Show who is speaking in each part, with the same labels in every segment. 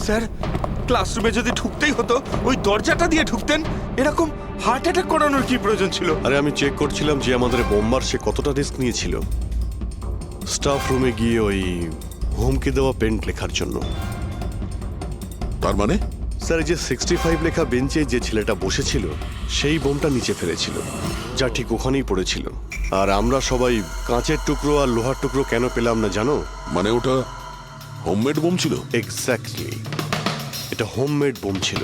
Speaker 1: Sir, ক্লাসরুমে যদি ঢুকতেই হতো ওই দরজাটা দিয়ে ঢুকতেন। এরকম হার্ট অ্যাটাক করানোর কি প্রয়োজন ছিল?
Speaker 2: আরে আমি চেক করছিলাম যে আমাদের বোমবার সে কতটা রিস্ক নিয়েছিল স্টাফ রুমে গিয়ে ওই হুমকি দেওয়া পেন্ট লেখার জন্য।
Speaker 3: তার মানে
Speaker 2: স্যার, এই যে 65 লেখা বেঞ্চে যে ছেলেটা বসেছিল সেই বোমটা নিচে ফেলেছিল, যা ঠিক ওখানেই পড়েছিল। আর আমরা সবাই কাঁচের টুকরো আর লোহার টুকরো কেন পেলাম না জানো?
Speaker 3: মানে ওটা হোমমেড বোম ছিল?
Speaker 2: এক্স্যাক্টলি, এটা হোমমেড বোম ছিল।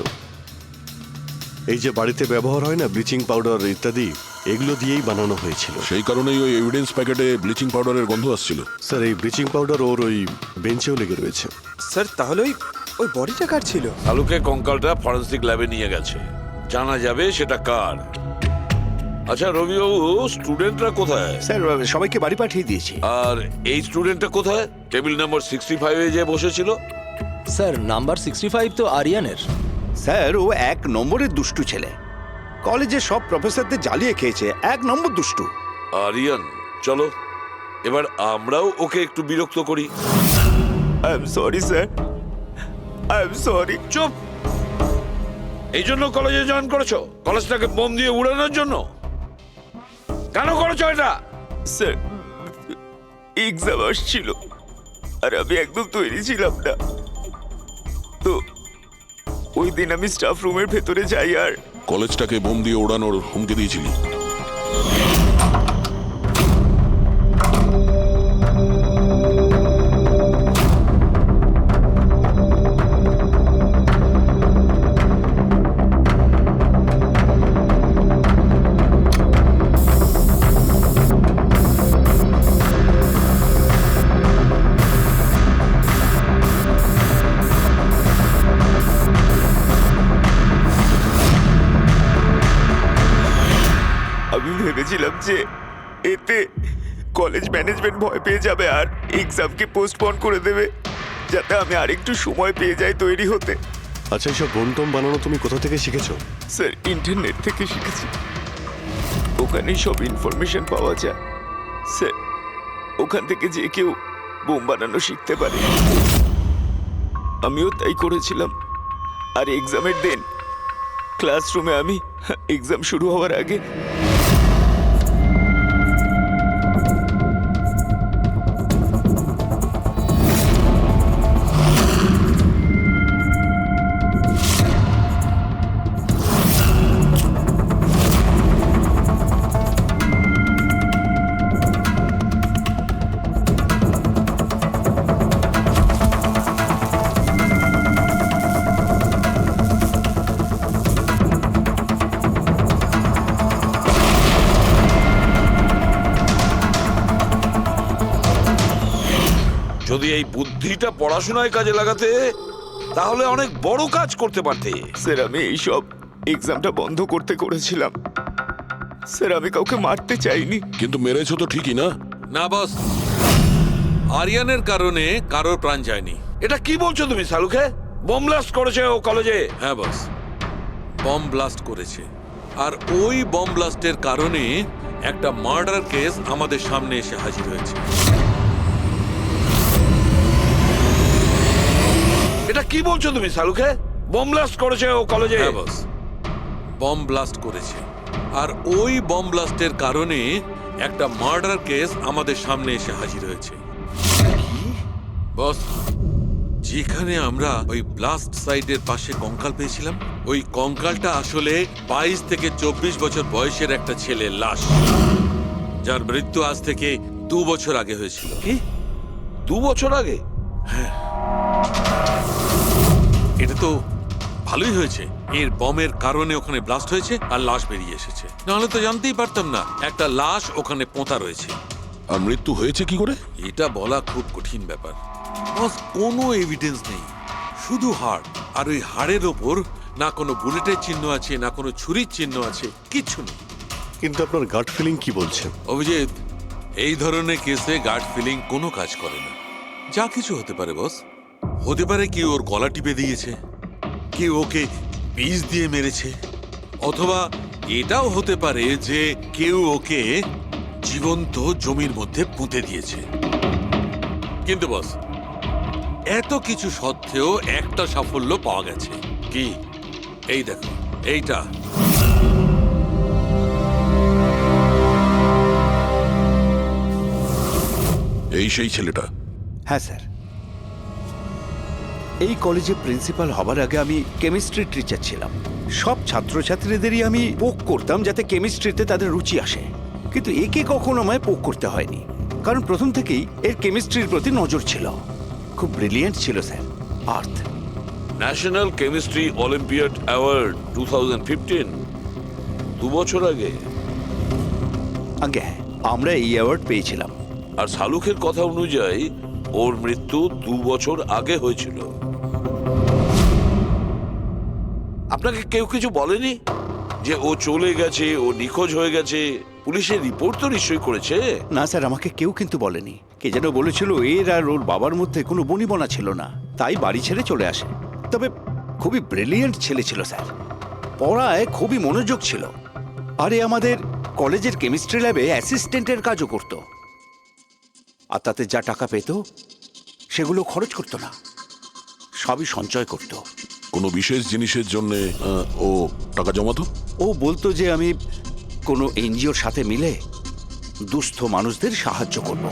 Speaker 2: এই যে বাড়িতে ব্যবহার হয় না ব্লিচিং পাউডার ইত্যাদি, এগুলো দিয়েই বানানো হয়েছিল।
Speaker 3: সেই কারণেই ওই এভিডেন্স প্যাকেটে ব্লিচিং পাউডারের গন্ধ আসছিল।
Speaker 2: স্যার, এই ব্লিচিং পাউডার ওর ওই বেঞ্চেও লেগে রয়েছে।
Speaker 1: স্যার, তাহলে ওই বডিটা কার ছিল?
Speaker 4: আলুকে কঙ্কালটা ফরেন্সিক ল্যাবে নিয়ে গেছে, জানা যাবে সেটা কার। আচ্ছা রবিবাবু, স্টুডেন্টরা কোথায়?
Speaker 1: স্যার, সবাইকে বাড়ি পাঠিয়ে দিয়েছি।
Speaker 4: আর এই স্টুডেন্টটা কোথায়? টেবিল নাম্বার 65-এ যে বসেছিল।
Speaker 5: স্যার, নাম্বার 65 তো আরিয়ানের।
Speaker 1: স্যার, ও 1 নম্বরের দুষ্টু ছেলে। কলেজে সব প্রফেসরদের জ্বালিয়ে খেয়েছে, 1 নম্বর দুষ্টু।
Speaker 4: আরিয়ান, চলো এবার আমরাও ওকে একটু বিরক্ত করি।
Speaker 1: I am sorry sir, I am sorry.
Speaker 4: চুপ! এই জন্য কলেজে জয়েন করেছো? কলেজটাকে বোম দিয়ে উড়ানোর জন্য? কেন করেছো এটা?
Speaker 1: স্যার, এক্সাম আসছিল আর আমি একদম তৈরি ছিলাম না। তো ওই দিন আমি স্টাফ রুমের ভেতরে যাই আর
Speaker 3: কলেজটাকে বোম দিয়ে ওড়ানোর হুমকি দিয়েছিলি?
Speaker 1: আমি ভেবেছিলাম যে এতে কলেজ ম্যানেজমেন্ট ভয় পেয়ে যাবে আর এক্সামকে পোস্টপোন করে দেবে, যাতে আমি আরেকটু সময় পেয়ে যাই তৈরি হতে।
Speaker 2: আচ্ছা, এইসব বোম টোম বানানো তুমি কোথা থেকে শিখেছো?
Speaker 1: স্যার, ইন্টারনেট থেকে শিখেছি। ওখানেই সব ইনফরমেশন পাওয়া যায়। স্যার, ওখান থেকে যে কেউ বোম বানানো শিখতে পারে। আমিও তাই করেছিলাম। আর এক্সামের দিন ক্লাসরুমে আমি এক্সাম শুরু হওয়ার আগে
Speaker 4: যদি এই বুদ্ধিটা পড়াশোনায় কাজে লাগাতে, তাহলে অনেক বড় কাজ করতে পারতে।
Speaker 1: স্যার, আমি এইসব এক্সামটা বন্ধ করতে করেছিলাম। স্যার, আমি কাউকে মারতে চাইনি।
Speaker 3: কিন্তু মেরেছো তো ঠিকই না?
Speaker 6: না বস, আরিয়ানের কারণে কারোর প্রাণ যায়নি।
Speaker 4: এটা কি বলছো তুমি সালুকে? বোম ব্লাস্ট করেছে ও কলেজে?
Speaker 6: হ্যাঁ বস, বম ব্লাস্ট করেছে। আর ওই বম ব্লাস্টের কারণে একটা মার্ডার কেস আমাদের সামনে এসে হাজির হয়েছে।
Speaker 4: এটা কি বলছো তুমি সালুকে? বোম ব্লাস্ট করেছে ও কলেজে?
Speaker 6: হ্যাঁ বস, বম ব্লাস্ট করেছে। আর ওই বম ব্লাস্টের কারণে একটা মার্ডার কেস আমাদের সামনে এসে হাজির হয়েছে। বস, যেখানে আমরা ওই ব্লাস্ট সাইটের পাশে কঙ্কাল পেয়েছিলাম, ওই কঙ্কালটা আসলে 22 থেকে 24 বছর বয়সের একটা ছেলের লাশ, যার মৃত্যু আজ থেকে 2 বছর আগে হয়েছিল।
Speaker 4: কি 2 বছর আগে?
Speaker 6: এটা তো ভালোই হয়েছে, এর বমের কারণে ওখানে ব্লাস্ট হয়েছে আর লাশ বেরিয়ে এসেছে। নাহলে তো জানতেই পারতাম না একটা লাশ ওখানে পোঁতা রয়েছে।
Speaker 3: আর মৃত্যু হয়েছে কি করে?
Speaker 6: এটা বলা খুব কঠিন ব্যাপার বস। কোনো এভিডেন্স নেই, শুধু হাড়। আর ওই হাড়ের ওপর না কোনো বুলেটের চিহ্ন আছে, না কোনো ছুরির চিহ্ন আছে, কিচ্ছু নেই।
Speaker 2: কিন্তু আপনার গাট ফিলিং কি বলছে?
Speaker 6: অভিজিৎ, এই ধরনের কেসে গার্ড ফিলিং কোনো কাজ করে না। যা কিছু হতে পারে বস। হতে পারে কেউ ওর গলা টিপে দিয়েছে, কেউ ওকে বিষ দিয়ে মেরেছে, অথবা এটাও হতে পারে যে কেউ ওকে জীবন্ত জমির মধ্যে পুঁতে দিয়েছে। কিন্তু বস, এত কিছু সত্ত্বেও একটা সাফল্য পাওয়া গেছে। কি? এই দেখো, এইটা।
Speaker 3: এই সেই ছেলেটা?
Speaker 7: হ্যাঁ স্যার, এই কলেজে প্রিন্সিপাল হবার আগে আমি কেমিস্ট্রি টিচার ছিলাম। সব ছাত্রছাত্রীদেরই আমি পোক করতাম যাতে কেমিস্ট্রিতে তাদের রুচি আসে, কিন্তু একে কখনো আমায় পোক করতে হয়নি, কারণ প্রথম থেকেই এর কেমিস্ট্রির প্রতি নজর ছিল। খুব ব্রিলিয়েন্ট ছিল স্যার। আর্থ
Speaker 4: ন্যাশনাল কেমিস্ট্রি অলিম্পিয়াড অ্যাওয়ার্ড 2015, 2 বছর আগে।
Speaker 7: আগে হ্যাঁ, আমরা এই অ্যাওয়ার্ড পেয়েছিলাম।
Speaker 4: আর শালুখের কথা অনুযায়ী ওর মৃত্যু 2 বছর আগে হয়েছিল। আপনাকে কেউ কিছু বলেনি যে ও চলে গেছে, ও নিখোঁজ হয়ে গেছে? পুলিশের রিপোর্ট তো নিশ্চয়ই করেছে।
Speaker 7: না স্যার, আমাকে কেউ কিন্তু বলেনি। কে যেন বলেছিল এর আর ওর বাবার মধ্যে কোনো বনিবনা ছিল না, তাই বাড়ি ছেড়ে চলে আসে। তবে খুবই ব্রিলিয়েন্ট ছেলে ছিল স্যার, পড়ায় খুবই মনোযোগ ছিল। আরে আমাদের কলেজের কেমিস্ট্রি ল্যাবে অ্যাসিস্ট্যান্টের কাজও করত, আর তাতে যা টাকা পেত সেগুলো খরচ করতো না, সবই সঞ্চয় করত।
Speaker 3: কোনো বিশেষ জিনিসের জন্য ও টাকা জমাতো?
Speaker 7: ও বলতো যে আমি কোনো এনজিওর সাথে মিলে দুস্থ মানুষদের সাহায্য করব।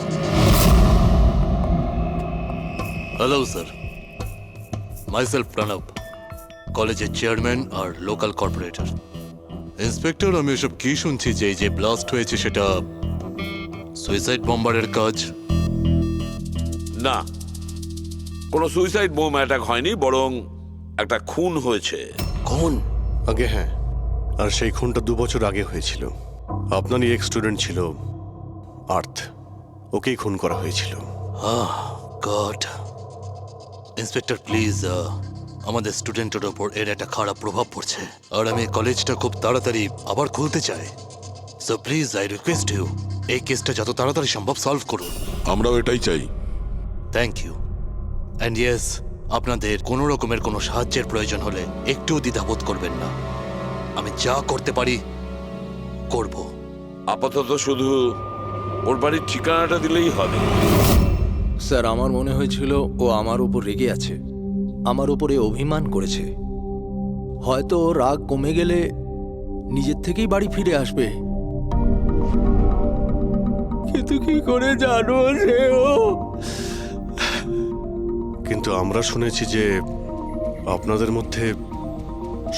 Speaker 5: হ্যালো স্যার, মাইসেলফ প্রণব, কলেজের চেয়ারম্যান আর লোকাল কর্পোরেটর। ইন্সপেক্টর, আমি এসব কি শুনছি যে এই যে ব্লাস্ট হয়েছে সেটা সুইসাইড বম্বারের কাজ?
Speaker 4: না, কোনো সুইসাইড বোম অ্যাটাক হয়নি, বরং একটা খুন হয়েছে।
Speaker 5: কোন?
Speaker 2: আগে হ্যাঁ, আর সেই খুনটা 2 বছর আগে হয়েছিল। আপনারই এক স্টুডেন্ট ছিল আর্থ, ওকেই খুন করা হয়েছিল।
Speaker 5: গড। ইন্সপেক্টর প্লিজ, আমাদের স্টুডেন্টের ওপর এর একটা খারাপ প্রভাব পড়ছে, আর আমি কলেজটা খুব তাড়াতাড়ি আবার খুলতে চাই। So please I request you, এই কেসটা যত তাড়াতাড়ি সম্ভব সলভ করুন।
Speaker 3: আমরাও এটাই চাই।
Speaker 5: Thank you. অ্যান্ড ইয়েস, আপনাদের কোনো রকমের কোনো সাহায্যের প্রয়োজন হলে একটুও দ্বিধাবোধ করবেন না, আমি যা করতে পারি করব।
Speaker 4: আপাতত শুধু ওর বাড়ির ঠিকানাটা দিলেই হবে।
Speaker 5: স্যার, আমার মনে হয়েছিল ও আমার উপর রেগে আছে, আমার উপরে অভিমান করেছে। হয়তো ওর রাগ কমে গেলে নিজের থেকেই বাড়ি ফিরে আসবে, কিন্তু কি করে জানো সে ও?
Speaker 2: কিন্তু আমরা শুনেছি যে আপনাদের মধ্যে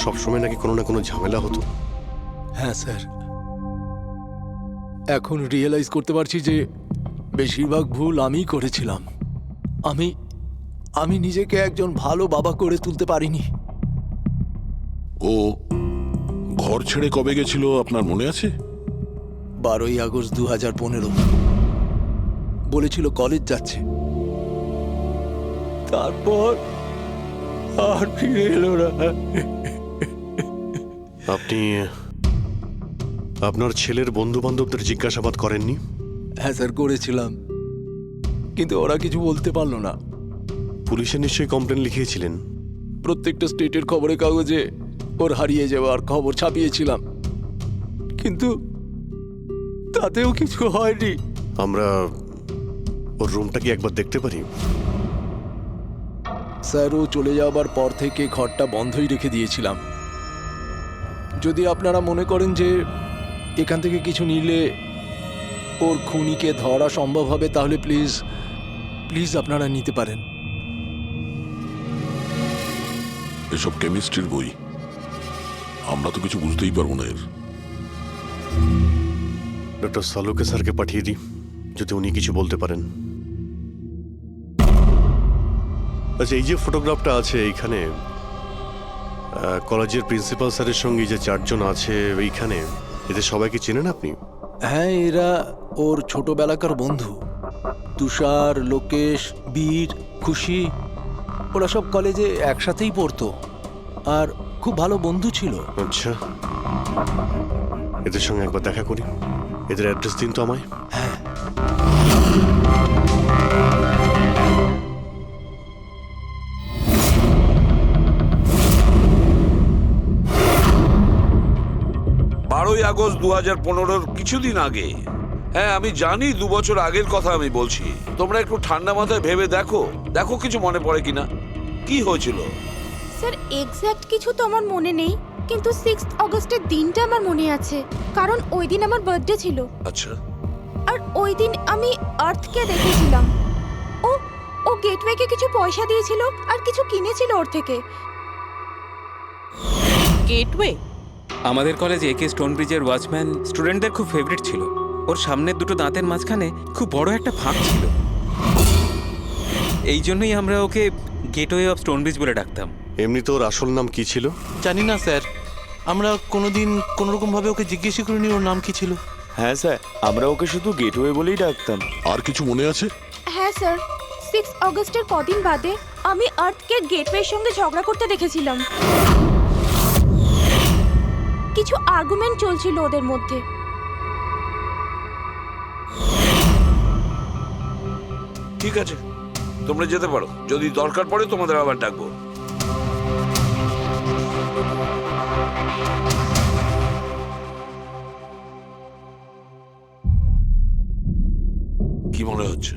Speaker 2: সবসময় নাকি কোনো না কোনো ঝামেলা হতো।
Speaker 5: হ্যাঁ স্যার, এখন রিয়েলাইজ করতে পারছি যে বেশিরভাগ ভুল আমিই করেছিলাম। আমি নিজেকে একজন ভালো বাবা করে তুলতে পারিনি।
Speaker 3: ও ঘর ছেড়ে কবে গেছিল আপনার মনে আছে?
Speaker 5: 12ই আগস্ট 2015। বলেছিল কলেজ যাচ্ছে, তারপর আর ফিরে এলো না।
Speaker 2: আপনি আপনার ছেলের বন্ধু বান্ধবদের জিজ্ঞাসাবাদ করেননি?
Speaker 5: হ্যাঁ স্যার, করেছিলাম, কিন্তু ওরা কিছু বলতে পারলো না।
Speaker 2: পুলিশে নিশ্চয়ই কমপ্লেন লিখিয়েছিলেন?
Speaker 5: প্রত্যেকটা স্টেটের খবরের কাগজে ওর হারিয়ে যাওয়ার খবর ছাপিয়েছিলাম, কিন্তু তাতেও কিছু হয়নি।
Speaker 2: আমরা ওর রুমটা কি একবার দেখতে পারি?
Speaker 5: স্যার, ও চলে যাওয়ার পর থেকে ঘরটা বন্ধই রেখে দিয়েছিলাম। যদি আপনারা মনে করেন যে এখান থেকে কিছু নিলে ওর খুনিকে ধরা সম্ভব হবে, তাহলে প্লিজ প্লিজ আপনারা নিতে পারেন।
Speaker 3: এসব কেমিস্ট্রির বই, আমরা তো কিছু বুঝতেই পারবো না এর।
Speaker 2: ডক্টর সালুকে স্যারকে পাঠিয়ে দিই, যদি উনি কিছু বলতে পারেন। আচ্ছা, এই যে ফটোগ্রাফটা আছে এইখানে, কলেজের প্রিন্সিপাল স্যারের সঙ্গে যে 4 জন আছে এইখানে, এদের সবাইকে চেনেন আপনি?
Speaker 5: হ্যাঁ, এরা ওর ছোটবেলাকার বন্ধু। তুষার, লোকেশ, বীর, খুশি, ওরা সব কলেজে একসাথেই পড়তো আর খুব ভালো বন্ধু ছিল।
Speaker 2: আচ্ছা, এদের সঙ্গে একবার দেখা করি। এদের অ্যাড্রেস দিন তো আমায়।
Speaker 5: হ্যাঁ,
Speaker 4: 12ই আগস্ট 2015 কিছুদিন আগে হ্যাঁ আমি জানি 2 বছর আগের কথা আমি বলছি। তোমরা একটু ঠান্ডা মাথায় ভেবে দেখো, দেখো কিছু মনে পড়ে কিনা, কি হয়েছিল।
Speaker 8: স্যার এক্স্যাক্ট কিছু তো আমার মনে নেই, কিন্তু 6 অগস্টের দিনটা আমার মনে আছে, কারণ ওই দিন আমার বার্থডে ছিল।
Speaker 4: আচ্ছা,
Speaker 8: আর ওই দিন আমি আর্থকে দেখেছিলাম। ও ও গেটওয়েকে কিছু পয়সা দিয়েছিল আর কিছু কিনেছিল ওর থেকে।
Speaker 9: গেটওয়ে?
Speaker 10: আমাদের কলেজে একে স্টোন ব্রিজের ওয়াচম্যান স্টুডেন্টদের খুব ফেভারিট ছিল। ওর সামনের দুটো দাঁতের মাঝখানে খুব বড় একটা ফাঁক ছিল। এই জন্যই আমরা ওকে গেটওয়ে অফ স্টোন ব্রিজ বলে ডাকতাম।
Speaker 2: এমনিতে ওর আসল নাম কি ছিল?
Speaker 5: জানি না স্যার, আমরা কোনোদিন কোনোরকম ভাবে ওকে জিজ্ঞেস করিনি ওর নাম কি ছিল।
Speaker 1: হ্যাঁ স্যার, আমরা ওকে শুধু গেটওয়ে বলেই ডাকতাম।
Speaker 3: আর কিছু মনে আছে?
Speaker 8: হ্যাঁ স্যার, 6 অগস্টের কদিন বাদে আমি আর্থকে গেটওয়ের সঙ্গে ঝগড়া করতে দেখেছিলাম। কিছু আর্গুমেন্ট চলছিল ওদের মধ্যে।
Speaker 4: ঠিক আছে, তোমরা যেতে পারো, যদি দরকার পড়ে তোমাদের আবার ডাকবো। কি মনে হচ্ছে?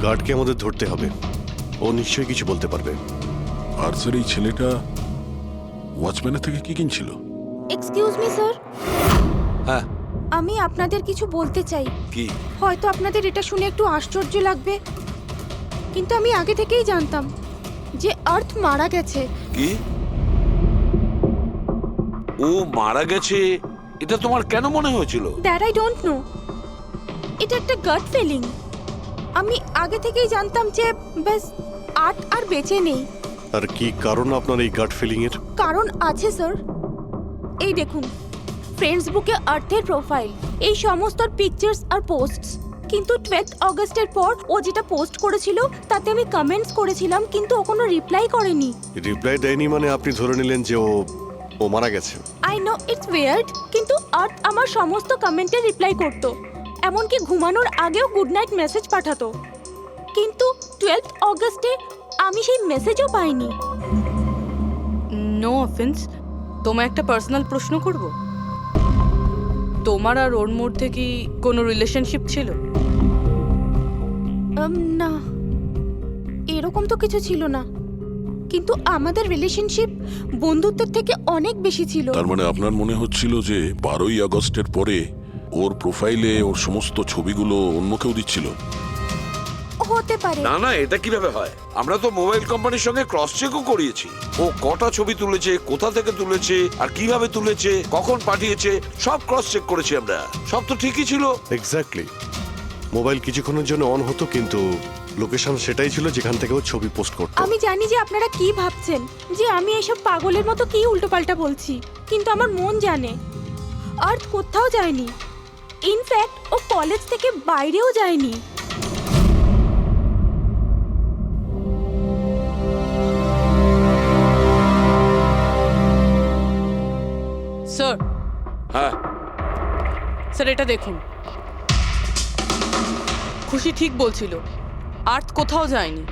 Speaker 2: গার্ডকে আমাদের ধরতে হবে, ও নিশ্চয়ই কিছু বলতে পারবে।
Speaker 3: আর স্যার এই ছেলেটা ওয়াচম্যানের থেকে কি কিনছিল?
Speaker 8: এক্সকিউজ মি স্যার,
Speaker 4: হ্যাঁ,
Speaker 8: আমি আপনাদের কিছু বলতে চাই।
Speaker 4: কি?
Speaker 8: হয়তো আপনাদের এটা শুনে একটু আশ্চর্য লাগবে, কিন্তু আমি আগে থেকেই জানতাম যে আর্থ মারা গেছে।
Speaker 4: কি? ও মারা গেছে এটা তোমার কেন মনে হয়েছিল?
Speaker 8: দ্যাট আই ডোন্ট নো, এটা একটা গাট ফিলিং। আমি আগে থেকেই জানতাম যে ব্যাস আর্থ আর বেঁচে নেই।
Speaker 2: আর কি কারণ আপনার এই গাট ফিলিং এর?
Speaker 8: কারণ আছে স্যার, এই দেখুন ফেসবুকে আর্থের প্রোফাইল, এই সমস্ত পিকচার্স আর পোস্টস। কিন্তু 12 অগস্টের পর ও যেটা পোস্ট করেছিল তাতে আমি কমেন্টস করেছিলাম, কিন্তু ও কোনো রিপ্লাই করেনি।
Speaker 2: রিপ্লাই দেয়নি মানে আপনি ধরে নিলেন যে ও মারা গেছে?
Speaker 8: আই নো ইটস ওয়ার্ড, কিন্তু আর্থ আমার সমস্ত কমেন্টে রিপ্লাই করতো, এমনকি ঘুমানোর আগেও গুড নাইট মেসেজ পাঠাতো। কিন্তু 12 অগস্টে আমি সেই মেসেজও পাইনি।
Speaker 9: নো অফেন্স, তোমায় একটা পার্সোনাল প্রশ্ন করব। তোমার আর ওর মধ্যে কি কোনো রিলেশনশিপ ছিল?
Speaker 8: না, এরকম তো কিছু ছিল না, কিন্তু আমাদের রিলেশনশিপ বন্ধুত্বের থেকে অনেক বেশি ছিল।
Speaker 3: তার মানে আপনার মনে হচ্ছিল যে 12ই আগস্টের পরে ওর প্রোফাইলে ওর সমস্ত ছবিগুলো অন্য কেউ দিচ্ছিল?
Speaker 8: হতে পারে।
Speaker 4: না না, এটা কিভাবে হয়? আমরা তো মোবাইল কোম্পানির সঙ্গে ক্রস চেকও করিয়েছি। ও কটা ছবি তুলেছে, কোথা থেকে তুলেছে, আর কিভাবে তুলেছে, কখন পাঠিয়েছে, সব ক্রস চেক করেছি আমরা। সব তো ঠিকই ছিল।
Speaker 2: এক্স্যাক্টলি, মোবাইল কিছুক্ষণের জন্য অন হতো, কিন্তু লোকেশন সেটাই ছিল যেখান থেকে ও ছবি পোস্ট করতো।
Speaker 8: আমি জানি যে আপনারা কি ভাবছেন, যে আমি এসব পাগলের মতো কি উল্টোপাল্টা বলছি, কিন্তু আমার মন জানে আর্থ কোথাও যায়নি। ইনফ্যাক্ট ও কলেজ থেকে বাইরেও যায়নি।
Speaker 9: স্যার,
Speaker 4: হ্যাঁ,
Speaker 9: স্যার এটা দেখুন, খুশি ঠিক বলছিল, আর্থ কোথাও যায়নি।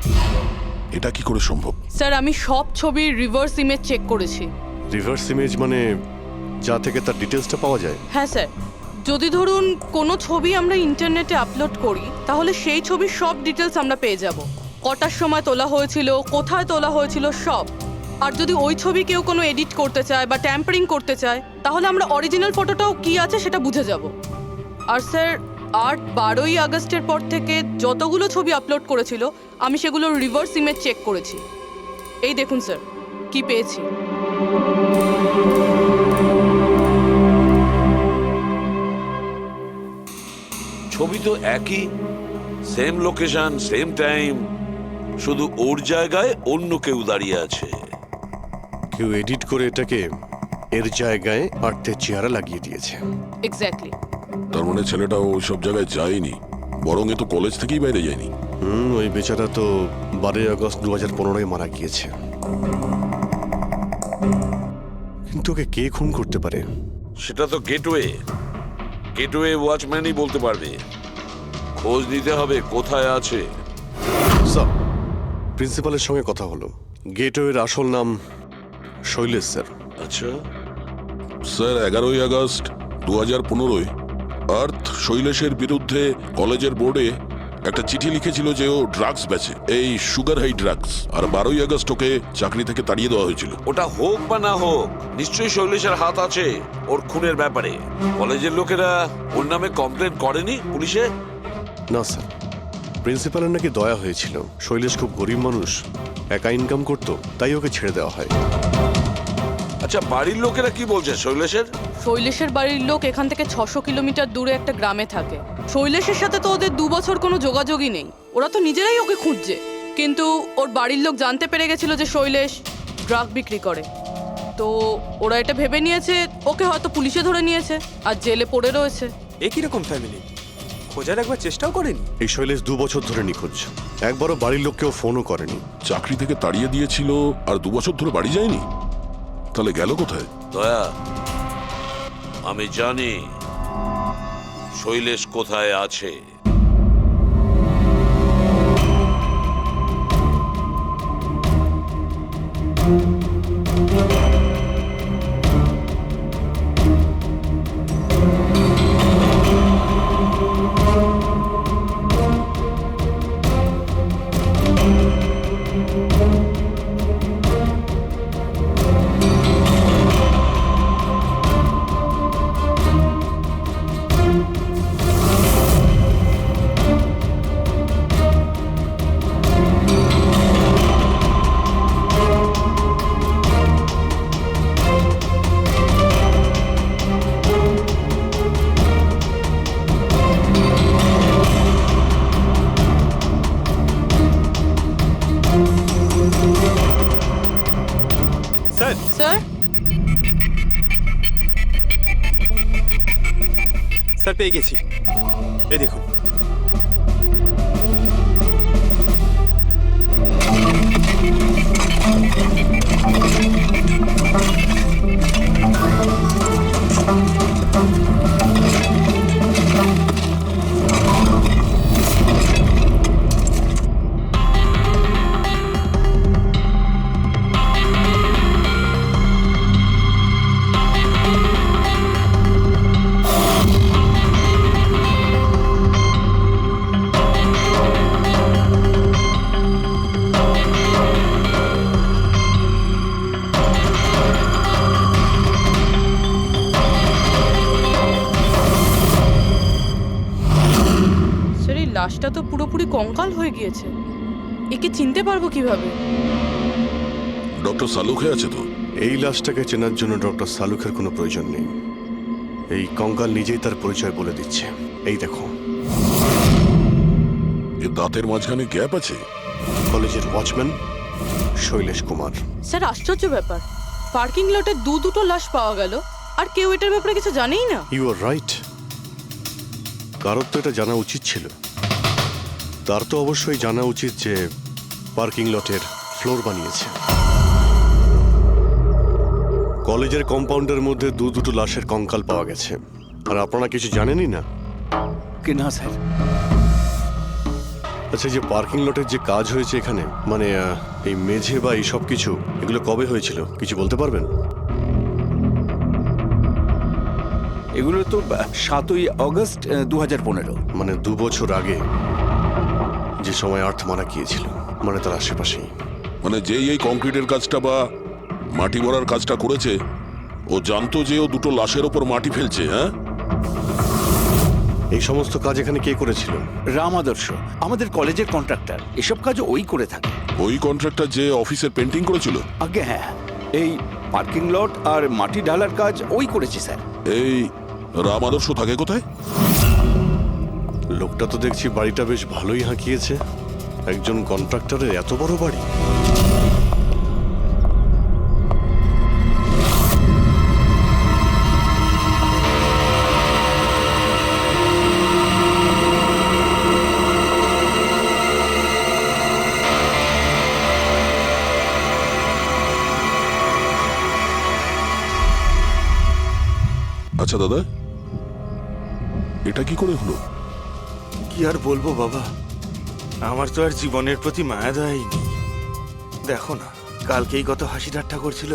Speaker 3: এটা কি করে সম্ভব?
Speaker 9: স্যার আমি সব ছবির রিভার্স ইমেজ চেক করেছি।
Speaker 2: রিভার্স ইমেজ মানে যা থেকে তার ডিটেলসটা পাওয়া যায়?
Speaker 9: হ্যাঁ স্যার, যদি ধরুন কোনো ছবি আমরা ইন্টারনেটে আপলোড করি, তাহলে সেই ছবির সব ডিটেলস আমরা পেয়ে যাব। কটার সময় তোলা হয়েছিল, কোথায় তোলা হয়েছিল, সব। আর যদি ওই ছবি কেউ কোনো এডিট করতে চায় বা ট্যাম্পারিং করতে চায়, তাহলে আমরা অরিজিনাল ফটোটাও কি আছে সেটা বুঝে যাব। আর স্যার আর্ট 12ই আগস্টের পর থেকে যতগুলো ছবি আপলোড করেছিল, আমি সেগুলোর রিভার্স ইমেজ চেক করেছি। এই দেখুন স্যার, কি পেয়েছি।
Speaker 4: ছবি তো একই, সেম লোকেশন, সেম টাইম, শুধু ওর জায়গায় অন্য কেউ দাঁড়িয়ে আছে।
Speaker 2: কেউ এডিট করে এটাকে এর জায়গায় আর্থের চেহারা লাগিয়ে দিয়েছে।
Speaker 9: এক্স্যাক্টলি।
Speaker 3: তার মানে ছেলেটা ওই সব জায়গায় যায়নি, বরং এ তো কলেজ থেকেই বাইরে যায়নি।
Speaker 2: ওই বেচারা তো 12ই আগস্ট 2015 মারা গিয়েছে। কিন্তু ওকে কে খুন করতে পারে?
Speaker 4: সেটা তো গেটওয়ে ওয়াচম্যানই বলতে পারবে। খোঁজ নিতে হবে কোথায় আছে।
Speaker 2: স্যার, প্রিন্সিপালের সঙ্গে কথা হলো, গেটওয়ের আসল নাম শৈলেশ স্যার।
Speaker 4: আচ্ছা,
Speaker 3: স্যার 11ই আগস্ট 2015 আর্থ শৈলেশের বিরুদ্ধে কলেজের বোর্ডে একটা চিঠি লিখেছিল যে ও ড্রাগস বেচে, এই সুগার হাই ড্রাগস, আর 12ই আগস্ট ওকে চাকরি থেকে তাড়িয়ে দেওয়া হয়েছিল।
Speaker 4: ওটা হোক বা না হোক, নিশ্চয়ই শৈলেশের হাত আছে ওর খুনের ব্যাপারে। কলেজের লোকেরা ওর নামে কমপ্লেন করেনি পুলিশে?
Speaker 2: না স্যার, প্রিন্সিপালের নাকি দয়া হয়েছিল। শৈলেশ খুব গরিব মানুষ, একা ইনকাম করতো, তাই ওকে ছেড়ে দেওয়া হয়।
Speaker 4: আচ্ছা, বাড়ির লোকেরা কি বলছে শৈলেশের?
Speaker 9: শৈলেশের বাড়ির লোক এখান থেকে 600 কিলোমিটার দূরে একটা গ্রামে থাকে। শৈলেশের সাথে তো ওদের 2 বছর কোনো যোগাযোগই নেই। ওরা তো নিজেরাই ওকে খুঁজছে, কিন্তু ওর বাড়ির লোক জানতে পেরে গেছিল যে শৈলেশ ড্রাগ বিক্রি করে। তো ওরা এটা ভেবে নিয়েছে ওকে হয়তো পুলিশে ধরে নিয়েছে আর জেলে পড়ে রয়েছে।
Speaker 1: এ কিরকম ফ্যামিলি? খোঁজার একবার চেষ্টাও করেনি?
Speaker 2: এই শৈলেশ 2 বছর ধরে নিখোঁজ, একবারও বাড়ির লোককেও ফোনও করেনি।
Speaker 3: চাকরি থেকে তাড়িয়ে দিয়েছিল আর 2 বছর ধরে বাড়ি যায়নি, তাহলে গেল কোথায়?
Speaker 4: দয়া, আমি জানি শৈলেশ কোথায় আছে।
Speaker 1: স্যার,
Speaker 9: স্যার,
Speaker 1: স্যার পেয়ে গেছি। এই দেখুন।
Speaker 9: স্যার, এই লাশটা তো পুরোপুরি কঙ্কাল হয়ে গিয়েছে। একে চিনতে পারবো কিভাবে?
Speaker 3: ডক্টর সালুখে আছে তো?
Speaker 2: এই লাশটাকে চেনার জন্য ডক্টর সালুখের কোনো প্রয়োজন নেই। এই কঙ্কাল নিজেই তার পরিচয় বলে দিচ্ছে। এই দেখো,
Speaker 3: এ দাঁতের মাঝখানে গ্যাপ আছে।
Speaker 2: কলেজের ওয়াচম্যান শৈলেশ কুমার।
Speaker 9: স্যার, আশ্চর্য ব্যাপার, পার্কিং লটে দুটো লাশ পাওয়া গেল আর কেউ এটার ব্যাপারে কিছু জানেই না।
Speaker 2: You are right. কারোর তো এটা জানা উচিত ছিল। তার তো অবশ্যই জানা উচিত যে পার্কিং লটের ফ্লোর বানিয়েছে। কলেজের কম্পাউন্ডের মধ্যে দুটো লাশের কঙ্কাল পাওয়া গেছে, আর আপনারা কিছু জানেনই না।
Speaker 7: কি না স্যার?
Speaker 2: আচ্ছা, যে পার্কিং লটের যে কাজ হয়েছে এখানে, মানে এই মেঝে বা এই সব কিছু, এগুলো কবে হয়েছিল কিছু বলতে পারবেন?
Speaker 7: এগুলো তো 7ই আগস্ট 2015।
Speaker 2: মানে 2 বছর আগে, যে সময় আর্থ মারা গিয়েছিল, মানে তার আশেপাশেই।
Speaker 3: মানে যেই এই কংক্রিটের কাজটা বা মাটি ভরার কাজটা করেছে, ও জানতো যে ও 2টো লাশের ওপর মাটি ফেলছে। হ্যাঁ,
Speaker 2: এই সমস্ত কাজ এখানে কে করেছিল?
Speaker 7: রাম আদর্শ, আমাদের কলেজের কন্ট্রাক্টর। এসব কাজ ওই করে থাকে।
Speaker 3: ওই কন্ট্রাক্টর যে অফিসের পেন্টিং করেছিল?
Speaker 7: আগে হ্যাঁ, এই পার্কিং লট আর মাটি ঢালার কাজ ওই করেছে স্যার।
Speaker 3: এই রাম আদর্শ থাকে কোথায়?
Speaker 2: লোকটা তো দেখছি বাড়িটা বেশ ভালোই হাঁকিয়েছে। একজন কন্ট্রাক্টরের এত বড় বাড়ি।
Speaker 3: আচ্ছা দাদা, এটা কি করে হলো?
Speaker 1: কি আর বলবো বাবা, আমার তো আর জীবনের প্রতি মায়া দয়াই নেই। দেখো না, কালকেই কত হাসি ঠাট্টা করছিল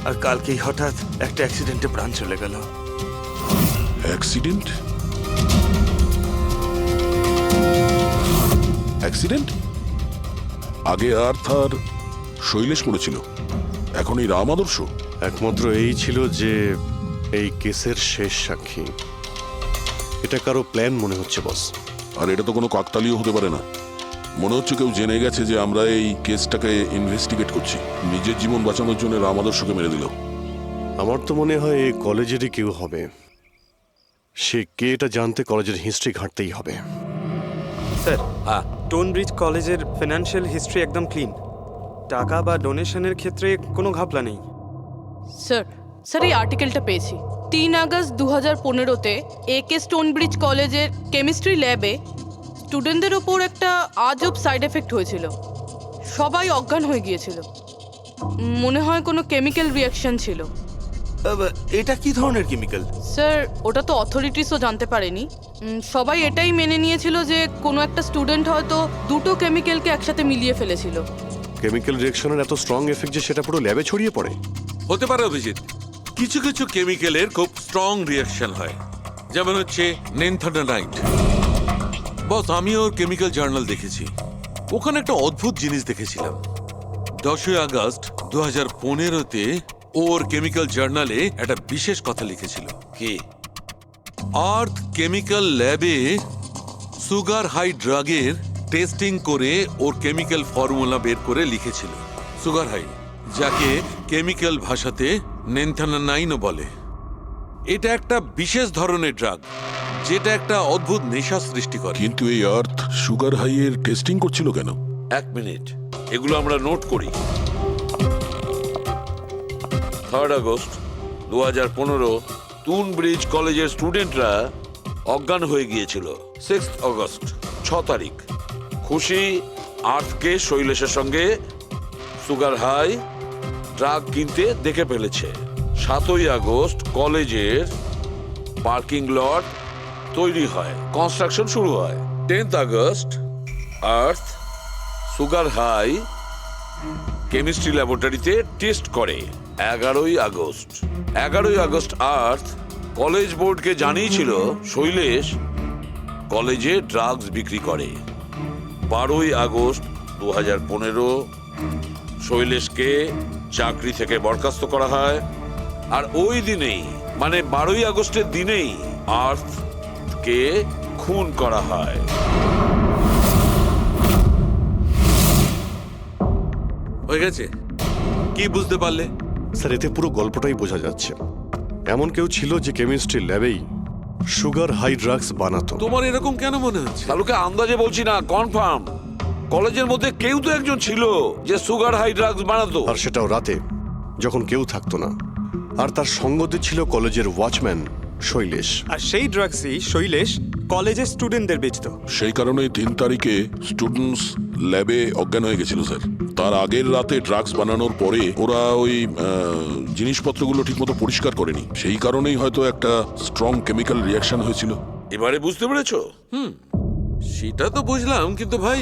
Speaker 1: আর কালকেই হঠাৎ একটা অ্যাক্সিডেন্টে প্রাণ চলে গেল।
Speaker 3: অ্যাক্সিডেন্ট? অ্যাক্সিডেন্ট? আগে আর্থ আর শৈলেশ পড়েছিল, এখন এই রাম আদর্শ।
Speaker 2: একমাত্র এই ছিল যে এই কেসের শেষ সাক্ষী। এটা কারো প্ল্যান মনে হচ্ছে বস।
Speaker 3: আর এটা তো কোনো কাকতালীয় হতে পারে না। মনে হচ্ছে কেউ জেনে গেছে যে আমরা এই কেসটাকে ইনভেস্টিগেট করছি, নিজের জীবন বাঁচানোর জন্য রাম আদর্শকে মেরে দিল।
Speaker 2: আমার তো মনে হয় এই কলেজেরই কেউ হবে। সে কে এটা জানতে কলেজের হিস্ট্রি ঘাঁটতেই হবে।
Speaker 11: স্যার,
Speaker 4: হ্যাঁ
Speaker 11: টোনব্রিজ কলেজের ফিনান্সিয়াল হিস্ট্রি একদম ক্লিন। টাকা বা ডোনেশনের ক্ষেত্রে কোনো ঘাপলা নেই।
Speaker 9: স্যার স্যার এই আর্টিকেলটা পেয়েছি। 3 আগস্ট 2015-তে AK স্টোনব্রিজ কলেজের কেমিস্ট্রি ল্যাবে স্টুডেন্টদের ওপর একটা আজব সাইড এফেক্ট হয়েছিল। সবাই অজ্ঞান হয়ে গিয়েছিল। মনে হয় কোনো কেমিক্যাল রিয়াকশন ছিল।
Speaker 7: এটা কি ধরনের কেমিক্যাল?
Speaker 9: স্যার ওটা তো অথরিটিসও জানতে পারেনি। সবাই এটাই মেনে নিয়েছিল যে কোনো একটা স্টুডেন্ট হয়তো দুটো কেমিক্যালকে একসাথে মিলিয়ে ফেলেছিল।
Speaker 2: কেমিক্যাল রিঅ্যাকশনের এত স্ট্রং এফেক্ট যে সেটা পুরো ল্যাবে ছড়িয়ে পড়ে।
Speaker 6: হতে পারে অভিজিৎ, কিছু কিছু কেমিক্যালের খুব স্ট্রং রিয়াকশন হয়, যেমন হচ্ছে নেনথানাইট। বস, আমি ওর কেমিক্যাল জার্নাল দেখেছি, ওখানে একটা অদ্ভুত জিনিস দেখেছিলাম। 10 আগস্ট 2015-তে ওর কেমিক্যাল জার্নালে একটা বিশেষ কথা লিখেছিল।
Speaker 4: কি?
Speaker 6: আর্থ কেমিক্যাল ল্যাবে সুগার হাই ড্রাগের টেস্টিং করে ওর কেমিক্যাল ফর্মুলা বের করে লিখেছিল সুগার হাই, যাকে কেমিক্যাল ভাষাতে নেনথানাইনও বলে। এটা একটা বিশেষ ধরনের ড্রাগ যেটা একটা অদ্ভুত নেশা সৃষ্টি করে।
Speaker 3: কিন্তু এই আর্থ সুগার হাইয়ের টেস্টিং করছিল কেন?
Speaker 4: 1 মিনিট, এগুলো আমরা নোট করি। 3 আগস্ট 2015 টুনব্রিজ কলেজের স্টুডেন্টরা অজ্ঞান হয়ে গিয়েছিল। 6 আগস্ট 6 তারিখ খুশি আর্থকে শৈলেশের সঙ্গে সুগার হাই ড্রাগ কিনতে দেখে ফেলেছে। 7 আগস্ট কলেজের পার্কিং লট তৈরি হয়, কনস্ট্রাকশন শুরু হয়। 10 আগস্ট আর্থ সুগার হাই কেমিস্ট্রি ল্যাবরেটরিতে টেস্ট করে। 11 আগস্ট আর্থ কলেজ বোর্ডকে জানিয়েছিল শৈলেশ কলেজে ড্রাগস বিক্রি করে। 12 আগস্ট 2015 শৈলেশকে চাকরি থেকে বরখাস্ত করা হয়। আর ওই দিনেই, মানে 12 আগস্টের দিনেই আর্থকে খুন করা হয়।
Speaker 6: হয়ে গেছে? কি বুঝতে পারলে?
Speaker 2: স্যার, এতে পুরো গল্পটাই বোঝা যাচ্ছে। এমন কেউ ছিল যে কেমিস্ট্রি ল্যাবেই সুগার হাই ড্রাগস বানাতো।
Speaker 6: তোমার এরকম কেন মনে হচ্ছে?
Speaker 4: তাহলে আন্দাজে বলছি না, কনফার্ম কলেজের মধ্যে কেউ তো একজন ছিল যে সুগার হাই ড্রাগস বানাতো।
Speaker 2: আর সেটাও রাতে, যখন কেউ থাকতো না। আর তার সঙ্গতে ছিল কলেজের ওয়াচম্যান শৈলেশ।
Speaker 11: আর সেই ড্রাগসই শৈলেশ কলেজের স্টুডেন্টদের বেচতো।
Speaker 3: সেই কারণে 3 তারিখে স্টুডেন্টস ল্যাবে অজ্ঞান হয়ে গেছিল স্যার। তার আগের রাতে ড্রাগস বানানোর পরে ওরা ওই জিনিসপত্রগুলো ঠিকমতো পরিষ্কার করেনি, সেই কারণেই হয়তো একটা স্ট্রং কেমিক্যাল রিয়াকশন হয়েছিল।
Speaker 4: এবারে বুঝতে পেরেছো?
Speaker 6: সেটা তো বুঝলাম, কিন্তু ভাই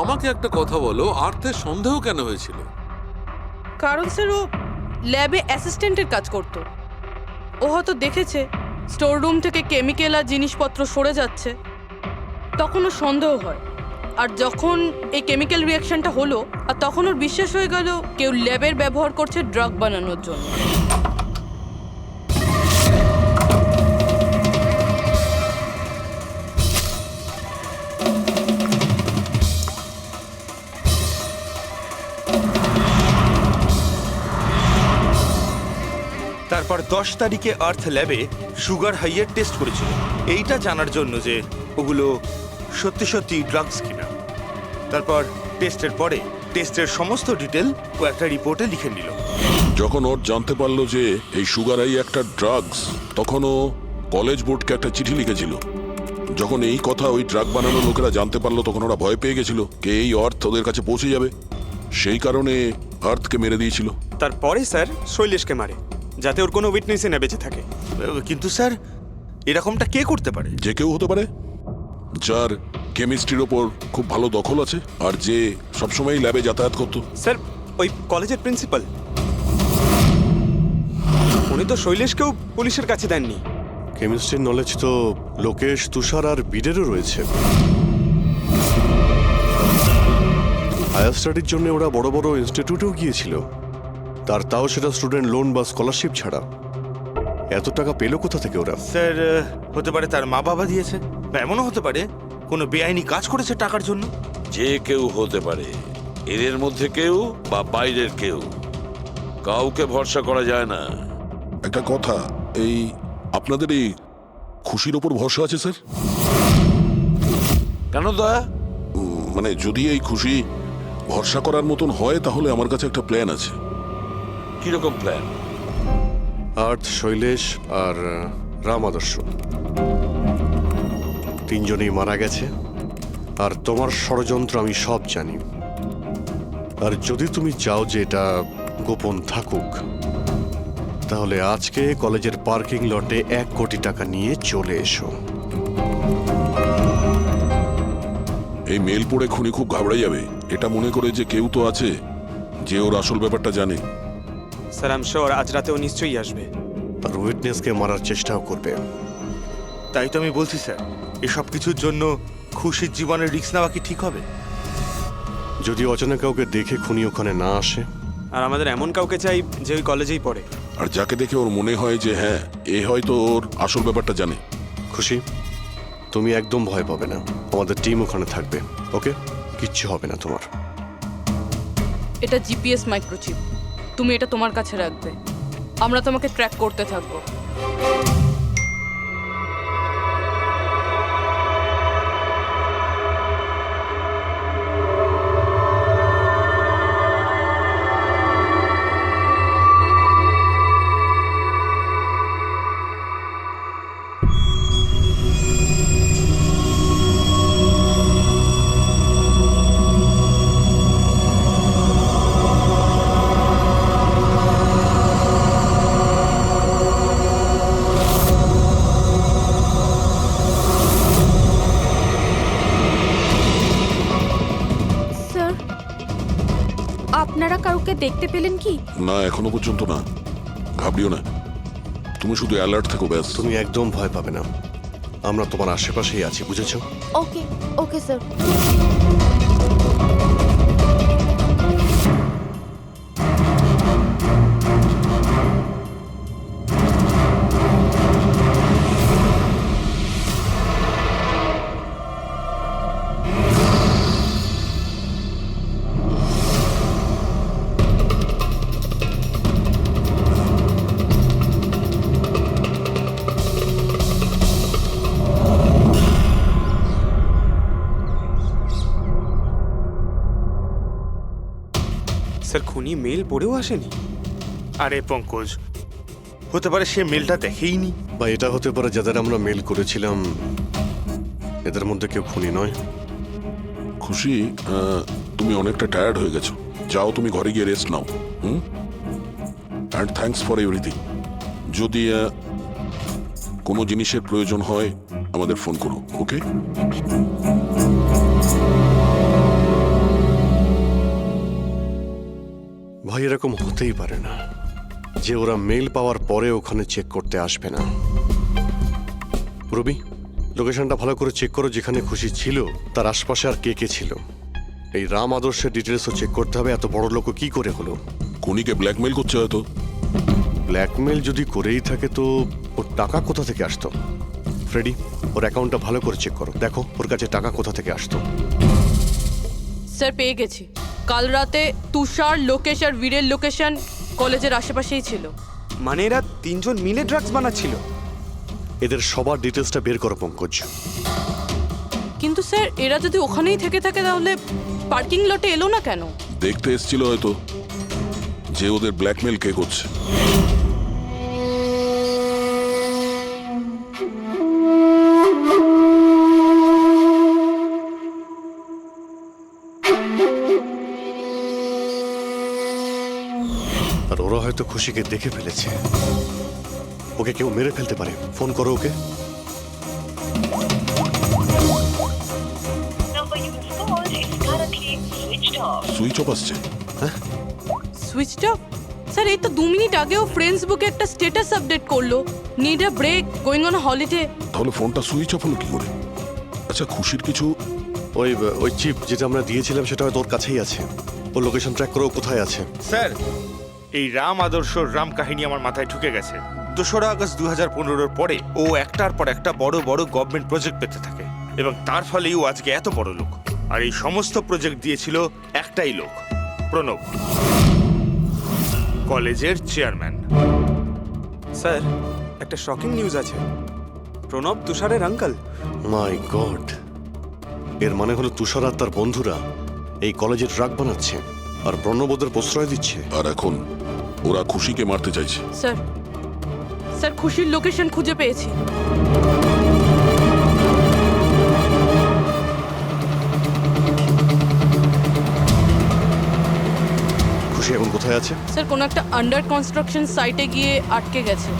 Speaker 6: আমাকে একটা কথা বলো, আর্থের সন্দেহ কেন হয়েছিল?
Speaker 9: কারণ স্যার ও ল্যাবে অ্যাসিস্ট্যান্টের কাজ করত। ও হয়তো দেখেছে স্টোর রুম থেকে কেমিক্যাল আর জিনিসপত্র সরে যাচ্ছে, তখন ওর সন্দেহ হয়। আর যখন এই কেমিক্যাল রিয়াকশনটা হলো, আর তখন ওর বিশ্বাস হয়ে গেল কেউ ল্যাবের ব্যবহার করছে ড্রাগ বানানোর জন্য।
Speaker 12: তারপর 10 তারিখে আর্থ ল্যাবে সুগার হাইয়ের টেস্ট করেছিল, এইটা জানার জন্য যে ওগুলো সত্যি সত্যি ড্রাগস কিনা। তারপর টেস্টের পরে টেস্টের সমস্ত ডিটেল ও একটা রিপোর্টে লিখে নিল।
Speaker 3: যখন ওর জানতে পারলো যে এই সুগার হাই একটা ড্রাগস, তখন ও কলেজ বোর্ডকে একটা চিঠি লিখেছিল। যখন এই কথা ওই ড্রাগ বানানোর লোকেরা জানতে পারলো, তখন ওরা ভয় পেয়ে গেছিল কে এই অর্থ ওদের কাছে পৌঁছে যাবে, সেই কারণে আর্থকে মেরে দিয়েছিল।
Speaker 11: তারপরে স্যার শৈলেশকে মারে, যাতে ওর কোনো উইটনেসই না বেঁচে থাকে।
Speaker 12: কিন্তু স্যার, এরকমটা কে করতে পারে?
Speaker 3: যে কেউ হতে পারে, যার কেমিস্ট্রির ওপর খুব ভালো দখল আছে আর যে সবসময় ল্যাবে যাতায়াত করতো।
Speaker 11: স্যার, ওই কলেজের প্রিন্সিপাল, উনি তো শৈলেশকেও পুলিশের কাছে দেননি।
Speaker 2: কেমিস্ট্রির নলেজ তো লোকেশ, তুষার আর বীরেরও রয়েছে। হায়ার স্টাডির জন্য ওরা বড় বড় ইনস্টিটিউটেও গিয়েছিল, তাও সেটা স্টুডেন্ট লোন বা স্কলারশিপ ছাড়া। এত টাকা পেলো কোথা থেকে ওরা?
Speaker 12: স্যার, হতে পারে তার মা বাবা দিয়েছে, বা এমনও হতে পারে কোনো বেআইনি কাজ করেছে টাকার জন্য।
Speaker 4: যে কেউ হতে পারে, এদের মধ্যে কেউ বা বাইরের কেউ, কাউকে ভরসা করা যায় না।
Speaker 3: একটা কথা, এই আপনাদের এই খুশির ওপর ভরসা আছে স্যার?
Speaker 4: কেন দয়া?
Speaker 3: মানে যদি এই খুশি ভরসা করার মতন হয় তাহলে আমার কাছে একটা প্ল্যান আছে।
Speaker 4: কিরকম প্ল্যান?
Speaker 2: আর্থ, শৈলেশ আর রাম আদর্শ তিনজনেই মারা গেছে, আর তোমার ষড়যন্ত্র আমি সব জানি। আর যদি তুমি চাও যে এটা গোপন থাকুক, তাহলে আজকে কলেজের পার্কিং লটে 1 কোটি টাকা নিয়ে চলে এসো।
Speaker 3: এই মেল পড়ে খুনি খুব ঘাবড়ে যাবে, এটা মনে করে যে কেউ তো আছে যে ওর আসল ব্যাপারটা জানে।
Speaker 11: স্যার আই এম শিওর আজ রাতেও নিশ্চয়ই আসবে।
Speaker 2: আর উইটনেসকে মারার চেষ্টাও করবে।
Speaker 12: তাই তো আমি বলছি স্যার, এসব কিছুর জন্য খুশির জীবনের রিস্ক নেওয়া কি ঠিক হবে?
Speaker 2: যদি অচেনা কাউকে দেখে খুনি ওখানে না আসে।
Speaker 11: আর আমাদের এমন কাউকে চাই যে ওই কলেজেই পড়ে।
Speaker 3: আর যাকে দেখে ওর মনে হয় যে হ্যাঁ, এ হয়তো ওর আসল ব্যাপারটা জানে।
Speaker 2: খুশি, তুমি একদম ভয় পাবে না, আমাদের টিম ওখানে থাকবে। ওকে, কিচ্ছু হবে না তোমার।
Speaker 9: এটা জিপিএস মাইক্রোচিপ, তুমি এটা তোমার কাছে রাখবে, আমরা তোমাকে ট্র্যাক করতে থাকবো।
Speaker 8: স্যার, আপনারা কাউকে দেখতে পেলেন কি?
Speaker 3: না, এখনো পর্যন্ত না। ঘাবড়িও না, তুমি শুধু অ্যালার্ট থেকো ব্যাস।
Speaker 2: তুমি একদম ভয় পাবে না, আমরা তোমার আশেপাশেই আছি, বুঝেছো?
Speaker 8: ওকে ওকে স্যার।
Speaker 11: স্যার খুনি মেল পড়েও আসেনি?
Speaker 12: আরে পঙ্কজ, হতে পারে সে মেলটা দেখেইনি।
Speaker 2: বা এটা হতে পারে যাদের আমরা মেল করেছিলাম এদের মধ্যে কেউ খুনি নয়।
Speaker 3: খুশি, তুমি অনেকটা টায়ার্ড হয়ে গেছো, যাও তুমি ঘরে গিয়ে rest now. And thanks for everything. যদি কোনো জিনিসের প্রয়োজন হয় আমাদের ফোন করো, ওকে?
Speaker 2: ভাই, এরকম হতেই পারে না যে ওরা মেল পাওয়ার পরে ওখানে চেক করতে আসবে না। রবি, লোকেশনটা ভালো করে চেক করো, যেখানে খুশি ছিল তার আশপাশে আর কে কে ছিল। এই রাম আদর্শের ডিটেলসও চেক করতে হবে, এত বড় লোক কি করে হলো।
Speaker 3: খুনিকে ব্ল্যাকমেল করছে হয়তো।
Speaker 2: ব্ল্যাকমেল যদি করেই থাকে তো ওর টাকা কোথা থেকে আসতো? ফ্রেডি, ওর অ্যাকাউন্টটা ভালো করে চেক করো, দেখো ওর কাছে টাকা কোথা থেকে আসতো।
Speaker 9: স্যার পেয়ে গেছি, কাল রাতে তুষার, লোকেশ আর বীরের লোকেশন কলেজের আশেপাশেই ছিল।
Speaker 11: মানে এরা তিনজন মিলে ড্রাগস বানাচ্ছিল?
Speaker 2: এদের সবার ডিটেলসটা বের করো পঙ্কজ।
Speaker 9: কিন্তু স্যার এরা যদি ওখানেই থেকে থাকে তাহলে পার্কিং লটে এলো না কেন?
Speaker 3: দেখতে এসেছিল হয়তো যে ওদের ব্ল্যাকমেল কে করছে।
Speaker 2: আর ওরা হয়তো খুশিকে দেখে ফেলেছে, ওকে কেউ মেরে ফেলতে পারে। ফোন করো ওকে।
Speaker 3: সুইচ অফ আসছে।
Speaker 9: Switch off? স্যার এই তো 2 মিনিট আগেও ফ্রেন্ডস বুকে একটা স্ট্যাটাস আপডেট করলো need a break, going on holiday.
Speaker 3: তাহলে ফোনটা সুইচ অফ হলো কি করে? আচ্ছা, খুশির কিছু
Speaker 2: ওই চিপ যেটা আমরা দিয়েছিলাম সেটা হয়তো ওর কাছেই আছে। ও লোকেশন ট্র্যাক করে ও কোথায় আছে।
Speaker 12: স্যার, এই রাম আদর্শর রাম কাহিনী আমার মাথায় ঢুকে গেছে। 2রা আগস্ট 2015-র পরে ও একটার পর একটা বড় বড় গভর্নমেন্ট প্রজেক্ট পেতে থাকে এবং তার ফলেই ও আজকে এত বড় লোক। আর এই সমস্ত প্রজেক্ট দিয়েছিল একটাই লোক, প্রণব, কলেজের চেয়ারম্যান।
Speaker 11: স্যার, একটা শকিং নিউজ আছে। প্রণব তুষারের আঙ্কেল।
Speaker 2: মাই গড, এর মানে হলো তুষার আর তার বন্ধুরা এই কলেজে ট্রাক বানাচ্ছে আর প্রণব ওদের প্রশ্রয় দিচ্ছে।
Speaker 3: আর এখন ওরা খুশিকে মারতে চাইছে।
Speaker 9: স্যার, স্যার খুশির লোকেশন খুঁজে পেয়েছি।
Speaker 2: খুশি এখন কোথায় আছে?
Speaker 9: স্যার কোনো একটা আন্ডার কনস্ট্রাকশন সাইটে গিয়ে আটকে গেছে।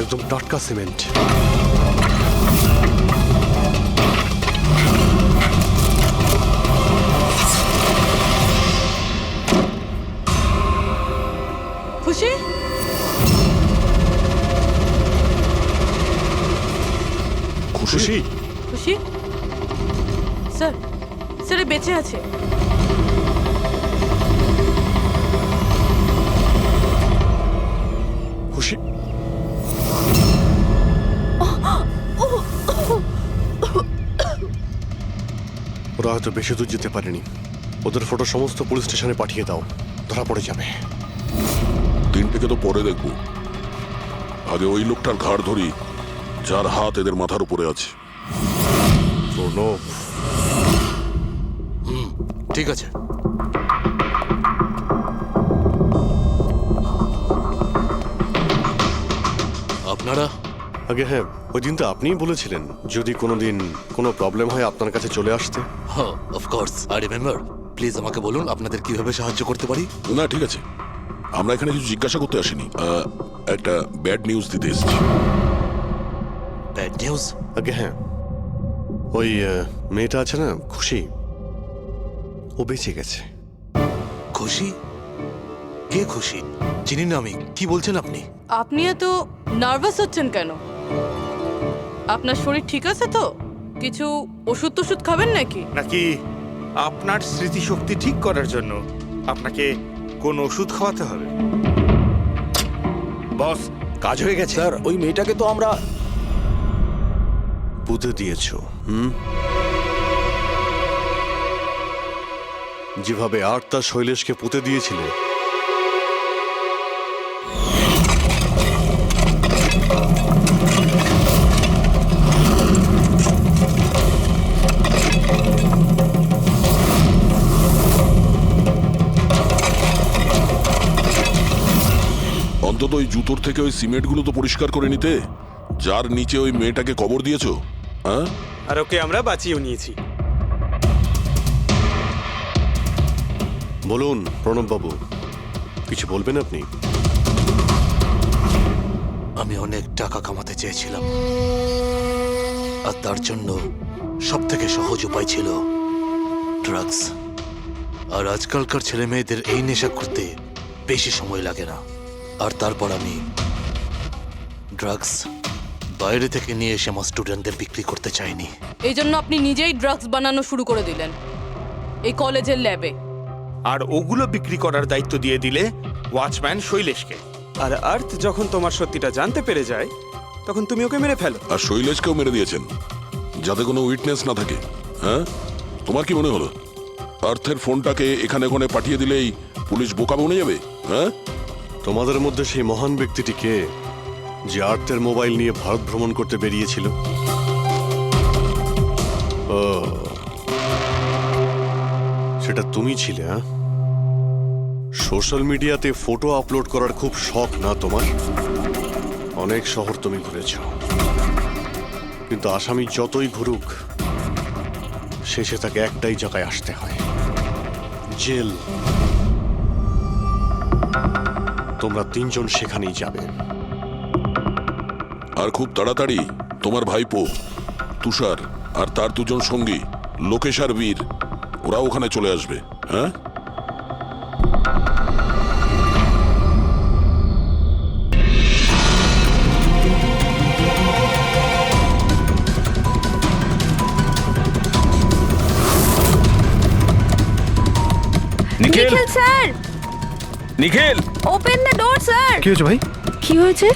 Speaker 2: একদম টাটকা সিমেন্ট।
Speaker 9: খুশি,
Speaker 2: খুশি
Speaker 9: খুশি স্যার, স্যার এ বেঁচে আছে।
Speaker 2: খুশি ওরা হয়তো বেশি দূর যেতে পারেনি। ওদের ফটো সমস্ত পুলিশ স্টেশনে পাঠিয়ে দাও, ধরা পড়ে যাবে।
Speaker 3: 3টেকে তো পরে দেখবো, আগে ওই লোকটার ঘাড় ধরি যার হাত এদের মাথার উপরে আছে।
Speaker 2: প্রণব,
Speaker 5: ঠিক আছে। আপনারা
Speaker 2: আগে হ্যাঁ, ওই দিন তো আপনিই বলেছিলেন যদি কোনোদিন কোনো প্রবলেম হয় আপনার কাছে চলে আসতে।
Speaker 5: হ্যাঁ, অফকোর্স আই রিমেম্বার। প্লিজ আমাকে বলুন আপনাদের কিভাবে সাহায্য করতে পারি।
Speaker 3: না ঠিক আছে, আমরা এখানে কিছু জিজ্ঞাসা করতে আসিনি, একটা ব্যাড নিউজ দিতে এসেছি।
Speaker 5: Bad news?
Speaker 2: আগে হ্যাঁ, ওই মেয়েটা আছে না খুশি, ও বেঁচে গেছে।
Speaker 5: খুশি? কে খুশি? চিনি না আমি। কি বলছেন আপনি?
Speaker 9: আপনি এত নার্ভাস হচ্ছেন কেন? আপনার শরীর ঠিক আছে তো? কিছু ওষুধ টষুধ খাবেন নাকি?
Speaker 12: নাকি আপনার স্মৃতিশক্তি ঠিক করার জন্য আপনাকে কোন ওষুধ খাওয়াতে হবে? বস, কাজ হয়ে গেছে।
Speaker 1: স্যার, ওই মেয়েটাকে তো আমরা
Speaker 2: পুঁতে দিয়েছো। যেভাবে আর্তা শৈলেশকে পুঁতে দিয়েছিলে,
Speaker 3: অন্তত ওই জুতোর থেকে ওই সিমেন্টগুলো তো পরিষ্কার করে নিতে, যার নিচে ওই মেয়েটাকে কবর দিয়েছো। হ্যাঁ,
Speaker 11: আর ওকে আমরা বাঁচিয়েও নিয়েছি।
Speaker 2: বলুন প্রণব বাবু, কিছু বলবেন আপনি?
Speaker 5: আমি অনেক টাকা কামাতে চেয়েছিলাম, আর তার জন্য সব থেকে সহজ উপায় ছিল ড্রাগস। আর আজকালকার ছেলে মেয়েদের এই নেশা করতে বেশি সময় লাগে না। আর তারপর আমি ড্রাগস বাইরে থেকে নিয়ে এসে আমার স্টুডেন্টদের বিক্রি করতে চাইনি।
Speaker 9: এই জন্য আপনি নিজেই ড্রাগস বানানো শুরু করে দিলেন এই কলেজের ল্যাবে।
Speaker 12: আর ওগুলো বিক্রি করার দায়িত্ব দিয়ে দিলে ওয়াচম্যান শৈলেশকে।
Speaker 11: আর আর্থ যখন তোমার সত্যিটা জানতে পেরে যায় তখন তুমি ওকে মেরে ফেলো।
Speaker 3: আর শৈলেশকেও মেরে দিয়েছেন। যাতে কোনো উইটনেস না থাকে। হ্যাঁ, তোমার কি মনে হলো পার্থের ফোনটাকে এখানে ওখানে পাঠিয়ে দিলেই পুলিশ বোকা বনে যাবে? হ্যাঁ,
Speaker 2: তোমাদের মধ্যে সেই মহান ব্যক্তিটি কে যে আর্থের মোবাইল নিয়ে ভারত ভ্রমণ করতে বেরিয়েছিল? ও, সেটা তুমি ছিলে? হ্যাঁ, সোশ্যাল মিডিয়াতে ফটো আপলোড করার খুব শখ না তোমার? অনেক শহর তুমি ঘুরেছ, কিন্তু আসামি যতই ঘুরুক শেষে তাকে একটাই জায়গায় আসতে হয়, জেল। তোমরা তিনজন সেখানেই যাবে।
Speaker 3: আর খুব তাড়াতাড়ি তোমার ভাইপো তুষার আর তার দুজন সঙ্গী লোকেশ আর বীর, ওরা ওখানে চলে আসবে। হ্যাঁ,
Speaker 10: Nikhil,
Speaker 8: Nikhil sir,
Speaker 10: Nikhil,
Speaker 8: open the door sir.
Speaker 13: কি হয়েছে ভাই?
Speaker 8: কি হয়েছে?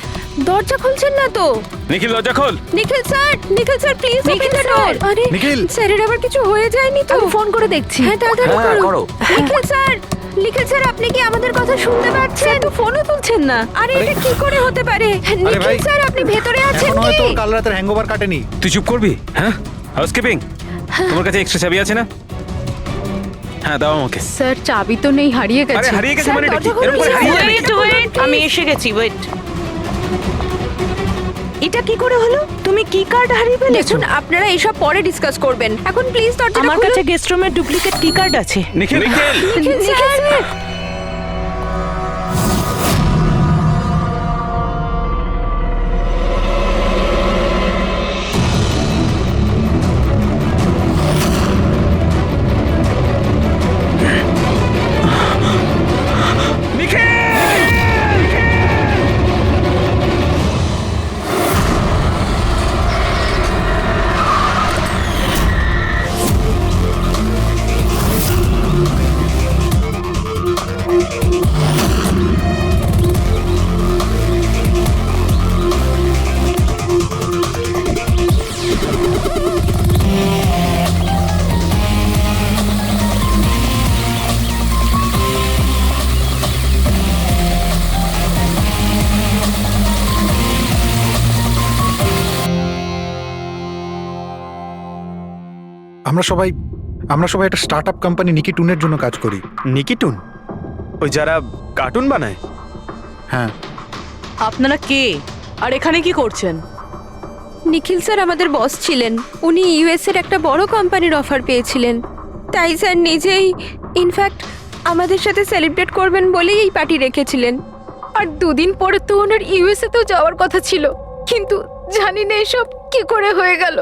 Speaker 8: দরজা খুলছেন না তো?
Speaker 10: নিখিল দরজা খোল।
Speaker 8: Nikhil sir please open the door. আরে
Speaker 13: নিখিল!
Speaker 8: স্যারের আবার কিছু হয়ে যায়নি তো? আমি ফোন করে দেখছি। হ্যাঁ, তাড়াতাড়ি করো। নিখিল স্যার আপনি কি আমাদের কথা শুনতে পাচ্ছেন? তো ফোনও তুলছেন না। আরে এটা কি করে হতে পারে? নিখিল স্যার আপনি ভেতরে আছেন
Speaker 13: এখনো
Speaker 8: কি?
Speaker 13: হয়তো কাল রাতের হ্যাংওভার কাটেনি।
Speaker 10: তুই চুপ করবি? হ্যাঁ, হাউসকিপিং, তোমার কাছে এক্সট্রা চাবি আছে না? হ্যাঁ, দাও আমাকে।
Speaker 8: স্যার চাবি তো নেই, হারিয়ে
Speaker 10: আরে
Speaker 8: গেছে।
Speaker 10: হারিয়ে গেছে মানে এটা কি? এরকম করে হারিয়ে যাবে নাকি?
Speaker 8: ওয়েট, আমি এসে গেছি। ওয়েট, এটা কি করে হলো? তুমি কি কার্ড হারিয়ে ফেলেছো? দেখুন আপনারা এসব পরে ডিসকাস করবেন, এখন প্লিজ দরজাটা খুলুন। আমার কাছে গেস্ট রুমের ডুপ্লিকেট কি কার্ড আছে।
Speaker 10: নিখিল,
Speaker 8: নিখিল স্যার,
Speaker 13: আমরা সবাই একটা স্টার্ট আপ কোম্পানি নিকিটুনের জন্য কাজ করি।
Speaker 11: নিকিটুন? ওই যারা কার্টুন বানায়?
Speaker 13: হ্যাঁ।
Speaker 9: আপনারা কে আর এখানে কি করছেন?
Speaker 8: নিখিল স্যার আমাদের বস ছিলেন। উনি ইউএস এর একটা বড় কোম্পানির অফার পেয়েছিলেন, তাই স্যার নিজেই ইনফ্যাক্ট আমাদের সাথে সেলিব্রেট করবেন বলেই এই পার্টি রেখেছিলেন। আর দুদিন পরে তো ওনার ইউএসএ তেও যাওয়ার কথা ছিল, কিন্তু জানি না এসব কি করে হয়ে গেল।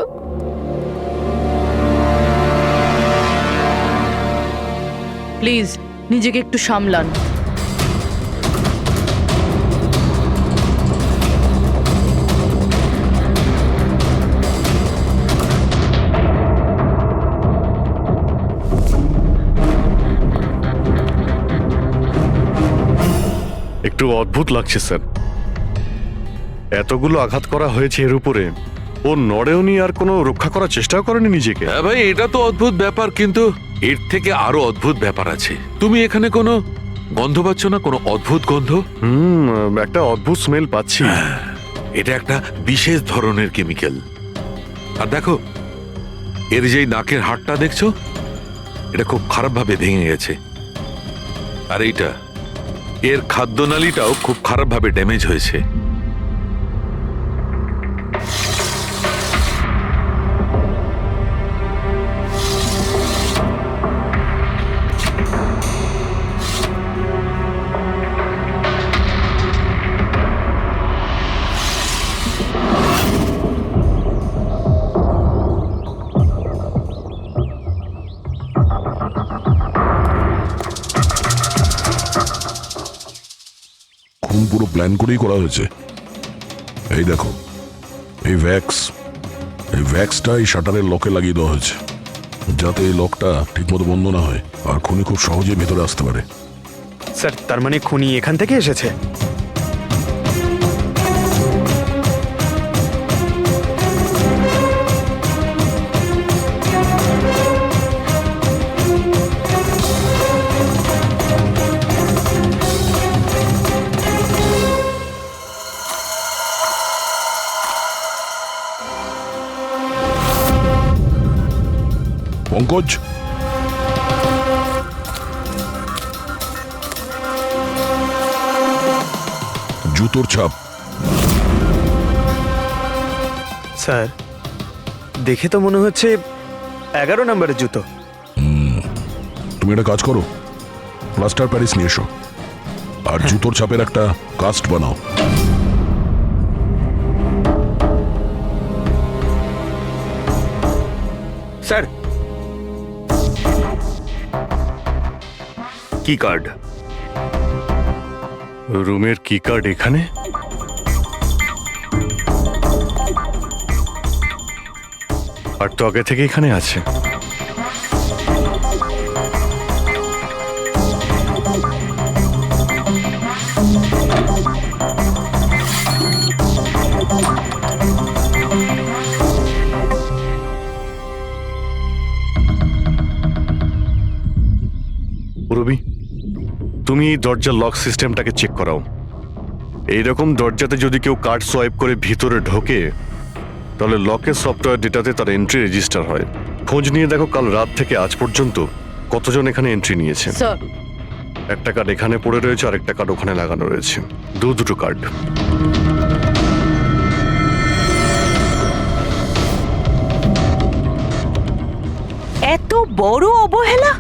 Speaker 9: প্লিজ নিজেকে একটু সামলান।
Speaker 2: একটু অদ্ভুত লাগছে স্যার, এতগুলো আঘাত করা হয়েছে এর উপরে ও নড়েওনি, আর কোনো রক্ষা করার চেষ্টাও করেনি নিজেকে।
Speaker 6: হ্যাঁ ভাই, এটা তো অদ্ভুত ব্যাপার, কিন্তু এর থেকে আরো অদ্ভুত ব্যাপার আছে। তুমি এখানে কোনো গন্ধ পাচ্ছ না? কোনো অদ্ভুত গন্ধ?
Speaker 2: একটা অদ্ভুত স্মেল পাচ্ছি।
Speaker 6: এটা একটা বিশেষ ধরনের কেমিক্যাল। আর দেখো, এর যেই নাকের হাড়টা দেখছো, এটা খুব খারাপভাবে ভেঙে গেছে। আর এইটা, এর খাদ্যনালীটাও খুব খারাপভাবে ড্যামেজ হয়েছে।
Speaker 3: খুন পুরো প্ল্যান করেই করা হয়েছে। এই দেখো, এই ভ্যাক্সটা এই শাটারের লকে লাগিয়ে দেওয়া হয়েছে, যাতে এই লকটা ঠিকমতো বন্ধ না হয় আর খুনি খুব সহজেই ভেতরে আসতে পারে।
Speaker 11: স্যার তার মানে খুনি এখান থেকে এসেছে?
Speaker 3: পঙ্কজ, জুতোর ছাপ।
Speaker 11: স্যার, দেখে তো মনে হচ্ছে 11 নম্বরের জুতো।
Speaker 3: তুমি একটা কাজ করো, প্লাস্টার প্যারিস নিয়ে এসো আর জুতোর ছাপের একটা কাস্ট বানাও।
Speaker 12: স্যার, কি কার্ড?
Speaker 2: রুমের কি কার্ড এখানে? আর তো আগে থেকে এখানে আছে। রবি, তুমি এই দরজার লক সিস্টেমটাকে চেক করাও। এইরকম দরজাতে যদি কেউ কার্ড সোয়াইপ করে ভিতরে ঢোকে, তাহলে লকের সফটওয়্যার ডেটাতে তার এন্ট্রি রেজিস্টার হয়। খোঁজ নিয়ে দেখো কাল রাত থেকে আজ পর্যন্ত কতজন এখানে এন্ট্রি নিয়েছে।
Speaker 9: স্যার,
Speaker 2: একটা কার্ড এখানে পড়ে রয়েছে, আর একটা কার্ড ওখানে লাগানো রয়েছে। দুটো কার্ড।
Speaker 14: এত বড় অবহেলা!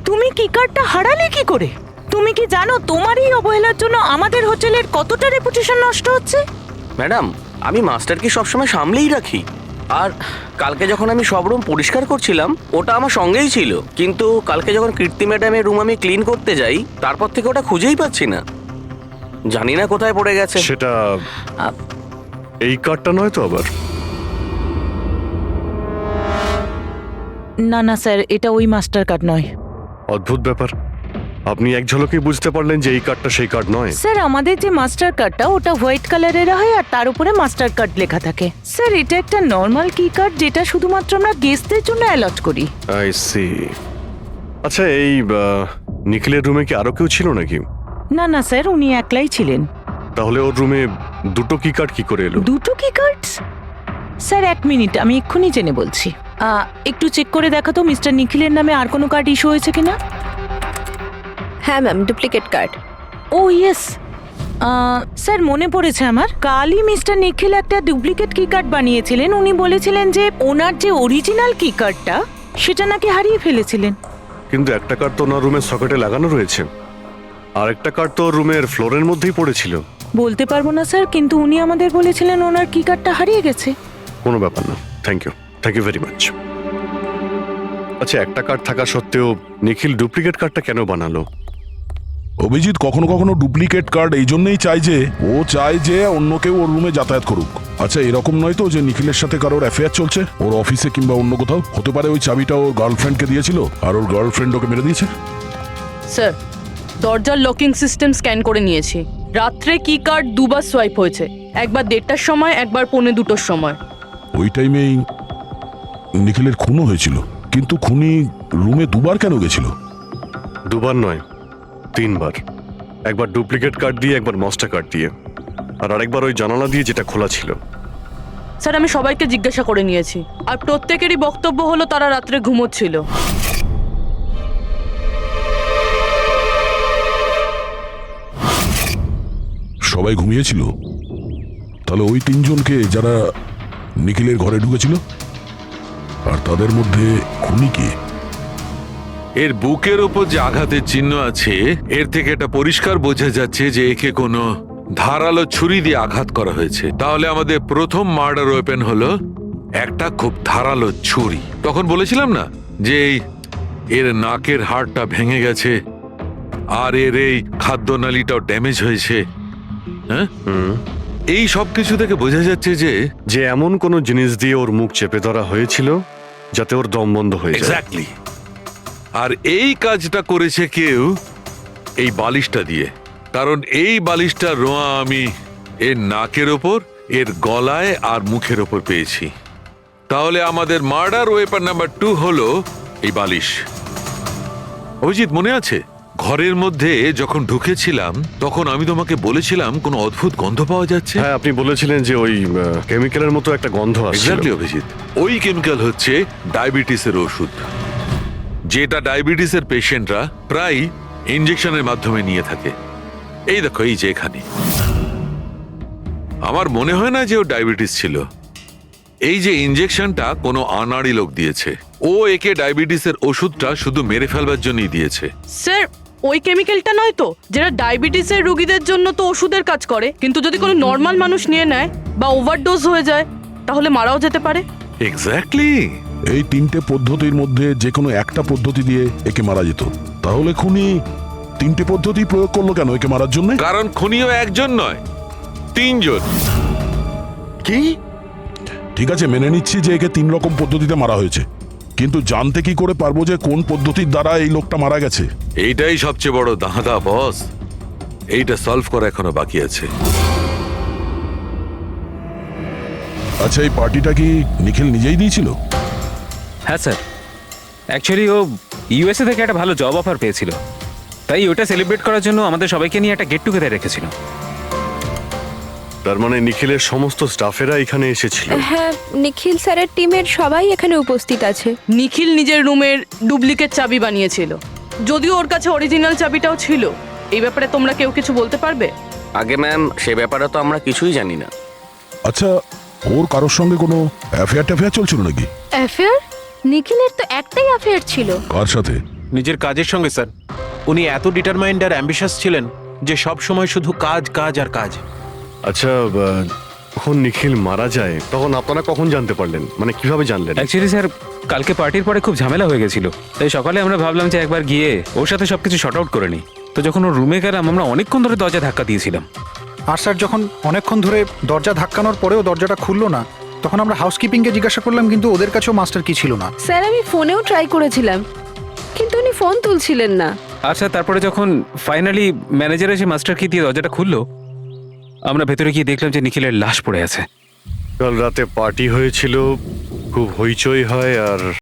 Speaker 14: তুমি কি কার্ডটা হারালে কি করে? তুমি কি জানো তোমার এই অবহেলার জন্য আমাদের হোটেলের কতটা রেপুটেশন নষ্ট হচ্ছে?
Speaker 15: ম্যাডাম, আমি মাস্টারকে সবসময় সামলেই রাখি। আর কালকে যখন আমি সব রুম পরিষ্কার করছিলাম, ওটা আমার সঙ্গেই ছিল। কিন্তু কালকে যখন কীর্তি ম্যাডামের রুম আমি ক্লিন করতে যাই, তারপর থেকে ওটা খুঁজেই পাচ্ছি না। জানি না কোথায় পড়ে গেছে।
Speaker 2: সেটা এই কার্ডটা নয় তো আবার?
Speaker 14: না না স্যার, এটা ওই মাস্টার কার্ড নয়।
Speaker 2: অদ্ভুত ব্যাপার, আপনি এক ঝলকেই বুঝতে পারলেন যে এই কার্ডটা সেই কার্ড নয়।
Speaker 14: স্যার, আমাদের যে মাস্টার কার্ডটা ওটা হোয়াইট কালারের হয় আর তার উপরে মাস্টার কার্ড লেখা থাকে। স্যার, এটা একটা নর্মাল কি কার্ড যেটা শুধুমাত্র আমরা গেস্টদের জন্য অ্যালট করি।
Speaker 2: I see. আচ্ছা, এই নিখিলের রুমে কি আরো কেউ ছিল নাকি?
Speaker 14: না না স্যার, উনি একলাই ছিলেন।
Speaker 2: তাহলে ওর রুমে দুটো কি কার্ড কি করে এলো?
Speaker 14: দুটো কি কার্ড? স্যার, 1 মিনিট, আমি এক্ষুনি জেনে বলছি। একটু চেক করে দেখো তো মিস্টার নিখিলের নামে আর কোনো কার্ড ইস্যু হয়েছে কিনা।
Speaker 8: হ্যাঁ ম্যাম, ডুপ্লিকেট কার্ড।
Speaker 14: ও ইয়েস, স্যার মনে পড়েছে আমার। কালই মিস্টার নিখিল একটা ডুপ্লিকেট কি কার্ড বানিয়েছিলেন। উনি বলেছিলেন যে ওনার যে অরিজিনাল কি কার্ডটা সেটা নাকি হারিয়ে ফেলেছিলেন।
Speaker 2: কিন্তু একটা কার্ড তো ওনার রুমের সকেটে লাগানো রয়েছে, আর একটা কার্ড তো রুমের ফ্লোরের মধ্যেই পড়েছিল।
Speaker 14: বলতে পারবো না স্যার, কিন্তু উনি আমাদের বলেছিলেন ওনার কি কার্ডটা হারিয়ে গেছে।
Speaker 2: কোনো ব্যাপার না, থ্যাংক ইউ ভেরি মাচ। আচ্ছা, একটা কার্ড থাকা সত্ত্বেও নিখিল ডুপ্লিকেট কার্ডটা কেন বানালো?
Speaker 3: অভিজিৎ কখনো কখনো ডুপ্লিকেট কার্ড এই জন্যই চায় যে ও চায় যে অন্য কেউ ওর রুমে যাতায়াত করুক। আচ্ছা, এরকম নয় তো যে নিখিলের সাথে কারোর অ্যাফেয়ার চলছে ওর অফিসে কিংবা অন্য কোথাও? হতে পারে ওই চাবিটা ওর গার্লফ্রেন্ডকে দিয়েছিল আর ওর গার্লফ্রেন্ড ওকে মেরে দিয়েছে।
Speaker 9: স্যার, দরজার লকিং সিস্টেম স্ক্যান করে নিয়েছি। রাত্রে কি কার্ড দুবার সোয়াইপ হয়েছে, একবার 1:30টার সময়, একবার 1:45টার সময়।
Speaker 3: ওই টাইমেই নিখিলের খুনও হয়েছিল, কিন্তু খুনি রুমে দুবার কেন গেছিল?
Speaker 2: দুবার নয়, 3 বার। একবার ডুপ্লিকেট কার্ড দিয়ে, একবার মাস্টার কার্ড দিয়ে, আর আরেকবার ওই জানালা দিয়ে যেটা খোলা ছিল।
Speaker 9: স্যার, আমি সবাইকে জিজ্ঞাসা করে নিয়েছি, আর প্রত্যেকেরই বক্তব্য হলো তারা রাত্রে ঘুমোচ্ছিল।
Speaker 3: সবাই ঘুমিয়েছিল? তাহলে ওই 3 জনকে যারা নিখিলের ঘরে ঢুকেছিল, আর তাদের মধ্যে খুনি কে?
Speaker 6: এর বুকের ওপর যে আঘাতের চিহ্ন আছে, এর থেকে এটা পরিষ্কার বোঝা যাচ্ছে যে একে কোনো ধারালো ছুরি দিয়ে আঘাত করা হয়েছে। তাহলে আমাদের প্রথম মার্ডার ওয়েপেন হলো একটা খুব ধারালো ছুরি। তখন বলেছিলাম না যে এর নাকের হাড়টা ভেঙে গেছে আর এর এই খাদ্যনালীটাও ড্যামেজ হয়েছে। হ্যাঁ, এই সব কিছু থেকে বোঝা যাচ্ছে যে
Speaker 2: এমন কোনো জিনিস দিয়ে ওর মুখ চেপে ধরা হয়েছিল যাতে ওর দম বন্ধ হয়ে যায়।
Speaker 6: এক্স্যাক্টলি। আর এই কাজটা করেছে কেউ এই বালিশটা দিয়ে, কারণ এই বালিশটা রোয়া আমি এর নাকের ওপর, এর গলায় আর মুখের ওপর পেয়েছি। তাহলে আমাদের মার্ডার ওয়েপন নাম্বার 2 হলো এই বালিশ। অভিজিৎ, মনে আছে ঘরের মধ্যে যখন ঢুকেছিলাম তখন আমি তোমাকে বলেছিলাম কোনো অদ্ভুত গন্ধ পাওয়া যাচ্ছে?
Speaker 2: হ্যাঁ, আপনি বলেছিলেন যে ওই কেমিক্যালের মতো একটা গন্ধ আসছে।
Speaker 6: এক্স্যাক্টলি অভিজিৎ, ওই কেমিক্যাল হচ্ছে ডায়াবেটিসের ওষুধ। যেটা ডায়াবেটিসের পেশেন্টরা প্রায় ইনজেকশনের মাধ্যমে নিয়ে থাকে। এই দেখো, এই যে এখানে। আমার মনে হয় না যে ও ডায়াবেটিস ছিল। এই যে ইনজেকশনটা কোনো আনাড়ি লোক দিয়েছে। ও একে ডায়াবেটিসের ওষুধটা শুধু মেরে ফেলবার জন্যই দিয়েছে।
Speaker 9: স্যার, ওই কেমিক্যালটা নয় তো যেটা ডায়াবেটিসের রোগীদের জন্য তো ওষুধের কাজ করে, কিন্তু যদি কোনো নর্মাল মানুষ নিয়ে নেয় বা ওভারডোজ হয়ে যায় তাহলে মারাও যেতে পারে।
Speaker 6: এক্স্যাক্টলি।
Speaker 3: এই তিনটে পদ্ধতির মধ্যে যে কোনো একটা পদ্ধতি দিয়ে একে মারা যেত। তাহলে খুনি তিনটে পদ্ধতি প্রয়োগ করলো কেন একে মারার জন্য?
Speaker 6: কারণ খুনিও একজন নয়, তিনজন।
Speaker 2: কি?
Speaker 3: ঠিক আছে, মেনে নিচ্ছি যে একে 3 রকম পদ্ধতিতে মারা হয়েছে, কিন্তু জানতে কি করে পারবো যে কোন পদ্ধতির দ্বারা এই লোকটা মারা গেছে?
Speaker 6: এইটাই সবচেয়ে বড় দাঁদা বস। এইটা সলভ করা এখনো বাকি আছে।
Speaker 3: আচ্ছা, এই পার্টিটা কি নিখিল নিজেই দিয়েছিল?
Speaker 10: হ্যাঁ স্যার, অ্যাকচুয়ালি ও ইউএসএ থেকে একটা ভালো জব অফার পেয়েছিল, তাই ওটা সেলিব্রেট করার জন্য আমাদের সবাইকে নিয়ে একটা গেট টুগেদার রেখেছিল।
Speaker 2: তার মানে নিখিলের সমস্ত স্টাফেরা এখানে এসেছিল?
Speaker 8: হ্যাঁ, নিখিল স্যারের টিমের সবাই এখানে উপস্থিত আছে।
Speaker 9: নিখিল নিজের রুমের ডুপ্লিকেট চাবি বানিয়েছিল, যদিও ওর কাছে অরিজিনাল চাবিটাও ছিল। এই ব্যাপারে তোমরা কেউ কিছু বলতে পারবে?
Speaker 15: আগে ম্যাম, সে ব্যাপারে তো আমরা কিছুই জানি না।
Speaker 3: আচ্ছা, ওর কারোর সঙ্গে কোনো অ্যাফেয়ার চলছিল নাকি?
Speaker 8: অ্যাফেয়ার? নিখিলের তো একটাই অ্যাফেয়ার ছিল।
Speaker 3: কার সাথে?
Speaker 16: নিজের কাজের সঙ্গে স্যার। উনি এত ডিটারমাইন্ড আর অ্যাম্বিশাস ছিলেন যে সব সময় শুধু কাজ কাজ আর কাজ।
Speaker 2: আচ্ছা, যখন নিখিল মারা যায় তখন আপনারা কখন জানতে পারলেন? মানে কিভাবে জানলেন?
Speaker 10: অ্যাকচুয়ালি স্যার, কালকে পার্টির পরে খুব ঝামেলা হয়ে গেছিল, তাই সকালে আমরা ভাবলাম যে একবার গিয়ে ওর সাথে সবকিছু শর্ট আউট করে নিই। তো যখন ওর রুমে গেলাম, আমরা অনেকক্ষণ ধরে দরজা ধাক্কা দিয়েছিলাম।
Speaker 13: আর স্যার, যখন অনেকক্ষণ ধরে দরজা ধাক্কানোর পরেও দরজাটা খুললো না, তখন আমরা হাউসকিপিংকে জিজ্ঞাসা করলাম, কিন্তু ওদের কাছেও মাস্টার কি ছিল না।
Speaker 8: স্যার, আমি ফোনেও ট্রাই করেছিলাম, কিন্তু উনি ফোন তুলছিলেন না।
Speaker 10: আর স্যার, তারপরে যখন ফাইনালি ম্যানেজার এসে মাস্টার কি দিয়ে দরজাটা খুললো, আমরা ভেতরে গিয়ে দেখলাম যে নিখিলের লাশ পড়ে আছে।
Speaker 2: কাল রাতে পার্টি হয়েছিল, খুব হইচই হয়, আর